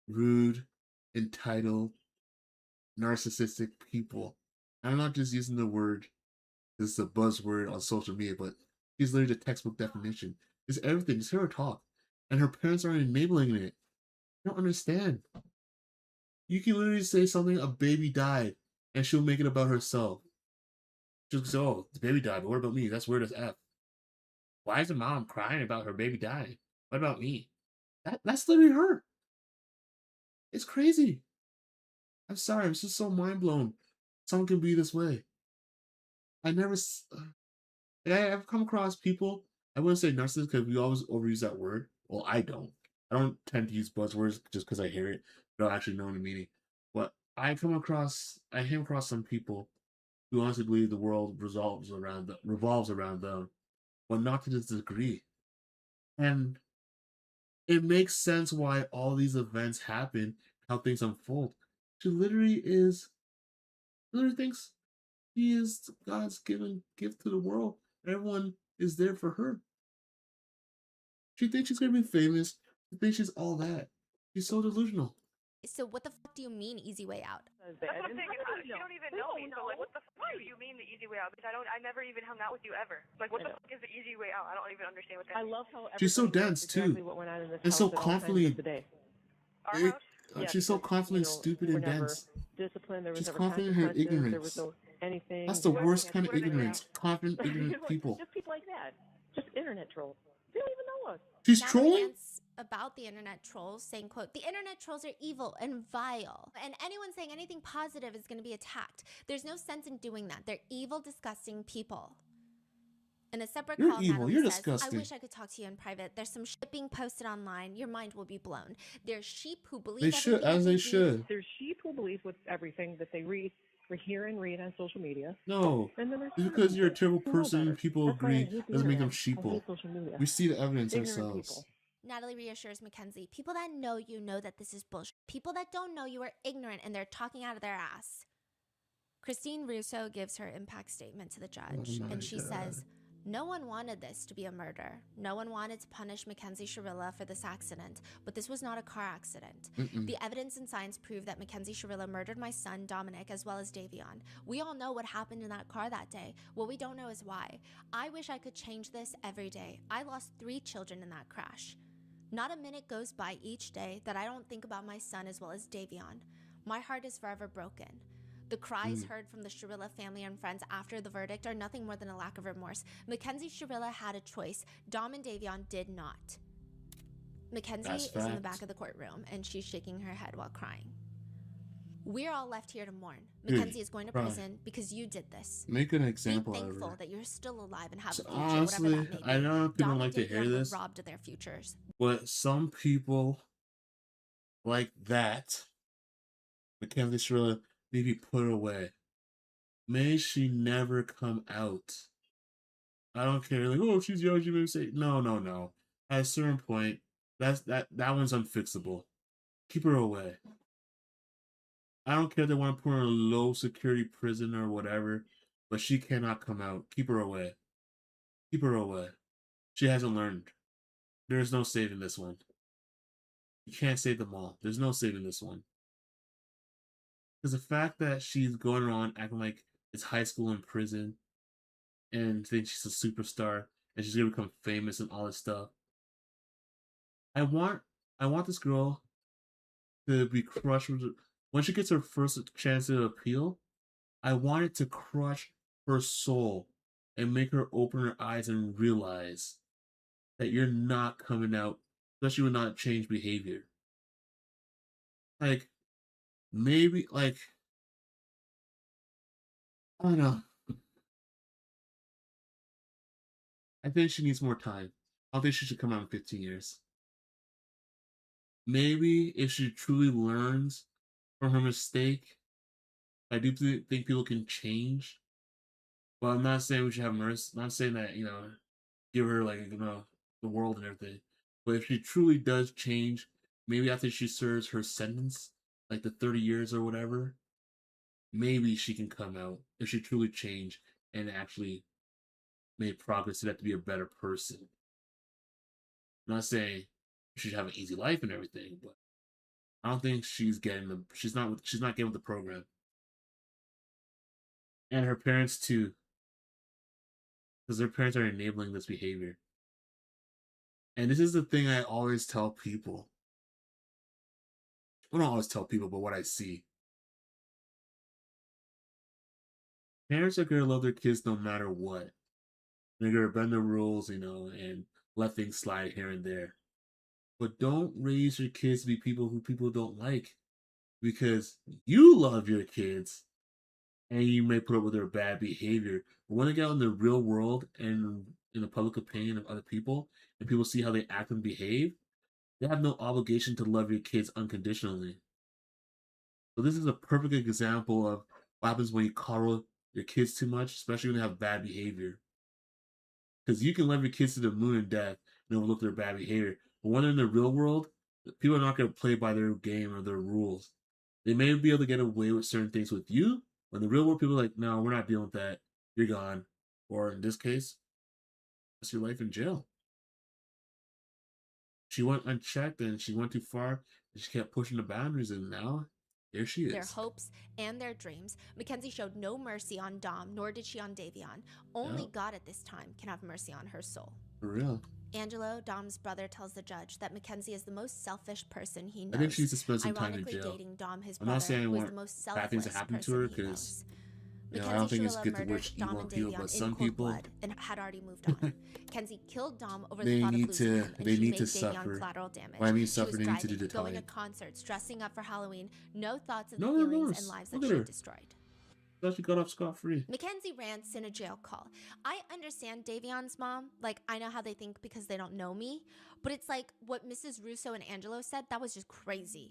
rude, entitled, narcissistic people. I'm not just using the word, this is a buzzword on social media, but she's literally the textbook definition. It's everything. Just hear her talk. And her parents are enabling it. I don't understand. You can literally say something, a baby died, and she'll make it about herself. She'll say, oh, the baby died, but what about me? That's weird as F. Why is the mom crying about her baby dying? What about me? That's literally her. It's crazy. I'm sorry, I'm just so mind blown. Someone can be this way. I've come across people, I wouldn't say narcissists because we always overuse that word. Well, I don't. I don't tend to use buzzwords just because I hear it, but I don't actually know the meaning. But I came across some people who honestly believe the world revolves around them, but not to this degree. And it makes sense why all these events happen, how things unfold. She literally thinks she is God's given gift to the world. Everyone is there for her. She thinks she's gonna be famous. She thinks she's all that. She's so delusional. So what the fuck do you mean easy way out? That's what I'm saying. You don't even know me, so like, what the fuck do you mean the easy way out? Because I never even hung out with you ever. Like, what the fuck is the easy way out? I don't even understand what that I means. love how She's so everybody knows dense exactly too, what went on in this and house so at all times confidently. of the day. Yeah, She's so because, confidently you know, stupid we're and never dense. disciplined. There was She's never confident in her consequences. There was ignorance. no anything. That's the You know, worst we kind had of to figure it ignorance. out. Confident, ignorant people. Just people like that. Just internet trolls. They don't even know us. She's Natalie trolling? about the internet trolls, saying, quote, "The internet trolls are evil and vile, and anyone saying anything positive is going to be attacked. There's no sense in doing that. They're evil, disgusting people." In a separate You're call, evil. Natalie You're says, disgusting. "I wish I could talk to you in private. There's some shit being posted online. Your mind will be blown. There's sheep who believe They should, everything as that they read." should. There's sheep who believe with everything that they read or hear and read on social media. No, And then there's just other because you're a people terrible who know person, better. people That's why I agree, hate the doesn't make them internet. I sheeple. hate social media. We see the evidence Ignorant ourselves. people. Natalie reassures Mackenzie, "People that know that this is bullshit. People that don't know you are ignorant and they're talking out of their ass." Christine Russo gives her impact statement to the judge, Oh my and she God. says, "No one wanted this to be a murder. No one wanted to punish Mackenzie Shirilla for this accident, but this was not a car accident. The evidence and science prove that Mackenzie Shirilla murdered my son, Dominic, as well as Davion. We all know what happened in that car that day. What we don't know is why. I wish I could change this every day. I lost 3 children in that crash. Not a minute goes by each day that I don't think about my son as well as Davion. My heart is forever broken. The cries heard from the Shirilla family and friends after the verdict are nothing more than a lack of remorse. Mackenzie Shirilla had a choice. Dom and Davion did not." Mackenzie That's is in the fact. back of the courtroom, and she's shaking her head while crying. "We're all left here to mourn. Dude, Mackenzie is going to cry. prison because you did this. Make an Be example out of thankful her. that you're still alive and have So a future, honestly, whatever that may be. I know people Dom don't and like to hear Davion were this, robbed of their futures." but some people like that, Mackenzie Shirley, need to be put away. May she never come out. I don't care. Like, oh, she's young. She may say, no. At a certain point, that one's unfixable. Keep her away. I don't care if they want to put her in a low security prison or whatever, but she cannot come out. Keep her away. Keep her away. She hasn't learned. There is no saving this one. You can't save them all. There's no saving this one. Because the fact that she's going around acting like it's high school and prison and thinks she's a superstar and she's gonna become famous and all this stuff. I want this girl to be crushed when she gets her first chance to appeal. I want it to crush her soul and make her open her eyes and realize that you're not coming out, especially with not changed behavior. Like, maybe, like, I don't know. I think she needs more time. I don't think she should come out in 15 years. Maybe if she truly learns from her mistake, I do think people can change. But I'm not saying we should have mercy. I'm not saying that, give her, like, the world and everything. But if she truly does change, maybe after she serves her sentence, like the 30 years or whatever, maybe she can come out if she truly changed and actually made progress to that to be a better person. I'm not saying she should have an easy life and everything, but I don't think she's not getting with the program. And her parents too. Because their parents are enabling this behavior. And this is the thing I always tell people. I don't always tell people, but what I see. Parents are going to love their kids no matter what. They're going to bend the rules, and let things slide here and there. But don't raise your kids to be people who people don't like. Because you love your kids. And you may put up with their bad behavior. But when they get out in the real world and in the public opinion of other people, and people see how they act and behave, they have no obligation to love your kids unconditionally. So this is a perfect example of what happens when you coddle your kids too much, especially when they have bad behavior. Because you can love your kids to the moon and death and overlook their bad behavior. But when they're in the real world, people are not going to play by their game or their rules. They may be able to get away with certain things with you, but in the real world, people are like, no, we're not dealing with that. You're gone. Or in this case, that's your life in jail. She went unchecked and she went too far and she kept pushing the boundaries, and now there she is. Their hopes and their dreams. Mackenzie showed no mercy on Dom, nor did she on Davion. Only God at this time can have mercy on her soul. For real. Angelo, Dom's brother, tells the judge that Mackenzie is the most selfish person he knows. I think she needs to spend some time in Ironically jail. dating Dom, his I'm brother, not saying who is what the most bad things selfless are happening to person her, he because knows. You know, I Mackenzie don't think it's Shirilla good to murdered wish Dom evil on and people, Davion but in some cold people blood and had already moved on. Kenzie killed Dom over the they thought of need losing to him, and they she need made to Davion suffer. collateral damage. When I mean She suffer, was they need to driving, do the going to time. concerts, dressing up for Halloween. No thoughts of the No feelings remorse. and lives Look that at she her. destroyed. Thought she got off scot-free. Mackenzie rants in a jail call. I understand Davion's mom. Like, I know how they think because they don't know me. But it's like what Mrs. Russo and Angelo said, that was just crazy.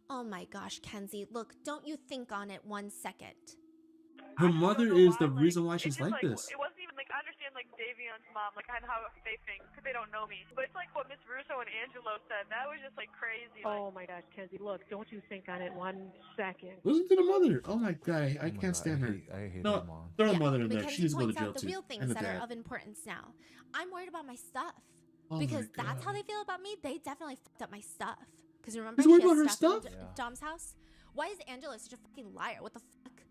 Oh my gosh, Kenzie, look, don't you think on it 1 second. Her mother is the reason why she's It's just like this. It wasn't even like, I understand like Davion's mom, like kind of how they think, because they don't know me. But it's like what Miss Russo and Angelo said. That was just like crazy. Oh my gosh, Kenzie, look, don't you think on it 1 second. Listen to the mother. Oh my god, I my can't God, stand her. I hate No, her mom. throw the mother in there. Mackenzie She needs to go to points jail out the too. real And things the that are dad. of importance now. I'm worried about my stuff. Oh because my that's how God. they feel about me. They definitely fucked up my stuff. Because remember, He's worried she has about her stuff in stuff? Dom's house? Why is Angelo such a fucking liar? What the fuck?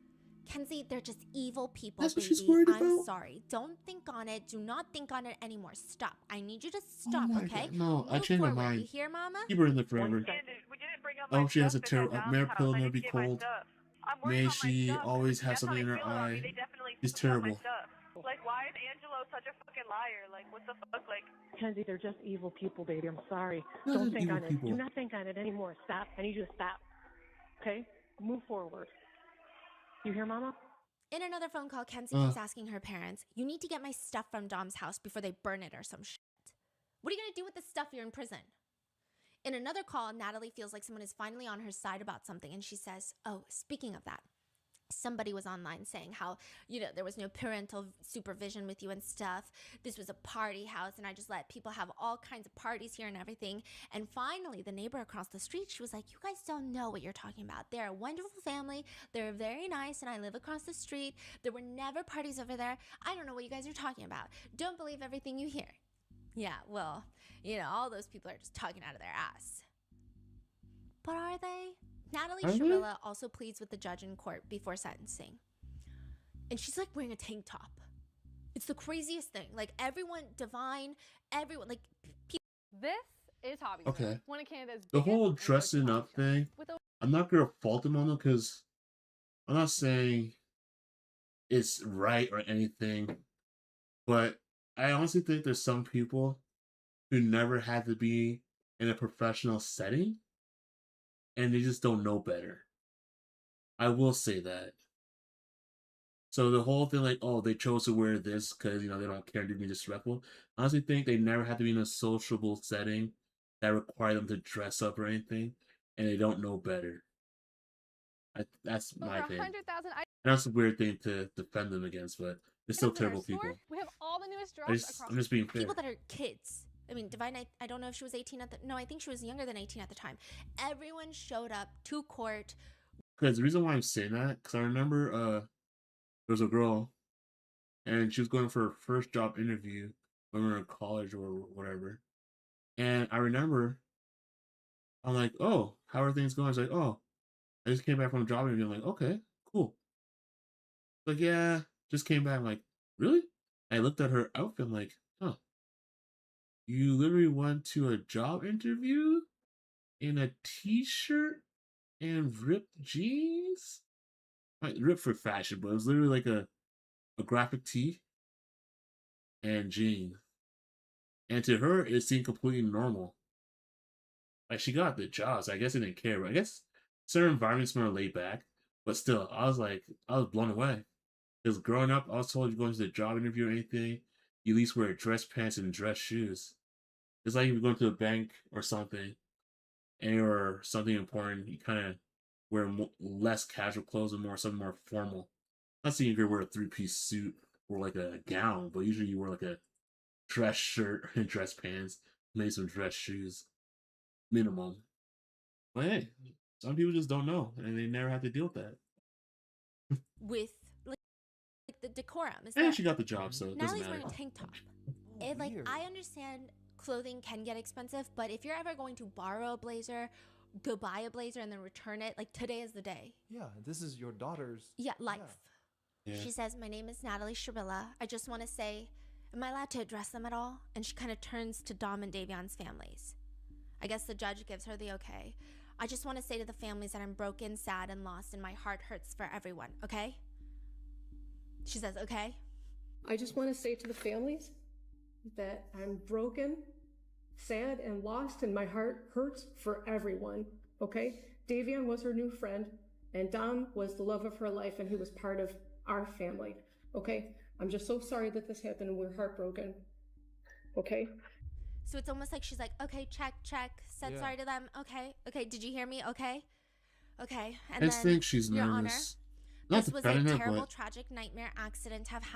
Kenzie, they're just evil people, That's what baby. she's worried I'm about? sorry. Don't think on it. Do not think on it anymore. Stop. I need you to stop, Oh my okay? God. No, I Move changed my forward. mind. You hear, Mama? Keep her in there forever. We didn't bring up I my hope she has a stuff at Dom's mare house. pill I never didn't be get my cold. stuff. I'm worried May about my she stuff. always have That's how something in they her feel about me. eye. They definitely She's fucked up my terrible. stuff. Like, why is Angelo such a fucking liar? Like, what the fuck? Like, Kenzie, they're just evil people, baby. I'm sorry. They're Don't just think evil on it. people. Do not think on it anymore. Stop. I need you to stop. Okay? Move forward. You hear, Mama? In another phone call, Kenzie keeps asking her parents, you need to get my stuff from Dom's house before they burn it or some shit. What are you going to do with the stuff you're in prison? In another call, Natalie feels like someone is finally on her side about something, and she says, oh, speaking of that, somebody was online saying how, there was no parental supervision with you and stuff. This was a party house, and I just let people have all kinds of parties here and everything. And finally, the neighbor across the street, she was like, you guys don't know what you're talking about. They're a wonderful family. They're very nice, and I live across the street. There were never parties over there. I don't know what you guys are talking about. Don't believe everything you hear. Yeah, well, all those people are just talking out of their ass. But are they? Natalie Shirilla also pleads with the judge in court before sentencing. And she's like wearing a tank top. It's the craziest thing. Like everyone, everyone, like people. This is Hobby. Okay. One of Canada's The biggest whole and dressing up thing, I'm not going to fault him on it because I'm not saying it's right or anything. But I honestly think there's some people who never had to be in a professional setting and they just don't know better. I will say that. So the whole thing, like, oh, they chose to wear this because, they don't care to be disrespectful. I honestly think they never had to be in a sociable setting that required them to dress up or anything, and they don't know better. That's my over thing. 100,000 items. That's a weird thing to defend them against, but they're still in our terrible store. people. We have all the newest drops across. I'm just being fair. People that are kids. I mean, Divine, I don't know if she was 18 no, I think she was younger than 18 at the time. Everyone showed up to court. Because the reason why I'm saying that, because I remember there was a girl, and she was going for her first job interview when we were in college or whatever. And I remember, I'm like, oh, how are things going? I was like, oh, I just came back from a job interview. I'm like, okay, cool. Like, yeah, just came back. I'm like, really? I looked at her outfit. I'm like, huh. You literally went to a job interview in a t-shirt and ripped jeans? Like, ripped for fashion, but it was literally like a graphic tee and jeans. And to her, it seemed completely normal. Like, she got the job, so I guess I didn't care. But I guess certain environments more laid back. But still, I was blown away. Because growing up, I was told you go into the job interview or anything, you at least wear dress pants and dress shoes. It's like if you're going to a bank or something, and you're something important, you kind of wear less casual clothes and something more formal. Not saying you could wear a 3-piece suit or like a gown, but usually you wear like a dress shirt and dress pants, maybe some dress shoes, minimum. But hey, some people just don't know, and they never have to deal with that. With like the decorum. Is And that she got the job, so it doesn't Natalie's matter. wearing a tank top. I understand clothing can get expensive, but if you're ever going to borrow a blazer, go buy a blazer and then return it, like today is the day. Yeah, this is your daughter's. Life. Yeah. She says, my name is Natalie Shirilla. I just want to say, am I allowed to address them at all? And she kind of turns to Dom and Davion's families. I guess the judge gives her the okay. I just want to say to the families that I'm broken, sad, and lost, and my heart hurts for everyone, okay? She says, okay. I just want to say to the families that I'm broken, sad, and lost, and my heart hurts for everyone, okay? Davion was her new friend, and Dom was the love of her life, and he was part of our family, okay? I'm just so sorry that this happened, and we're heartbroken, okay? So it's almost like she's like, okay, check. Said sorry to them. Okay. Did you hear me? Okay. And I then, think she's Your Honor, nervous. Not this was a defending her, terrible, but tragic nightmare accident to have happened.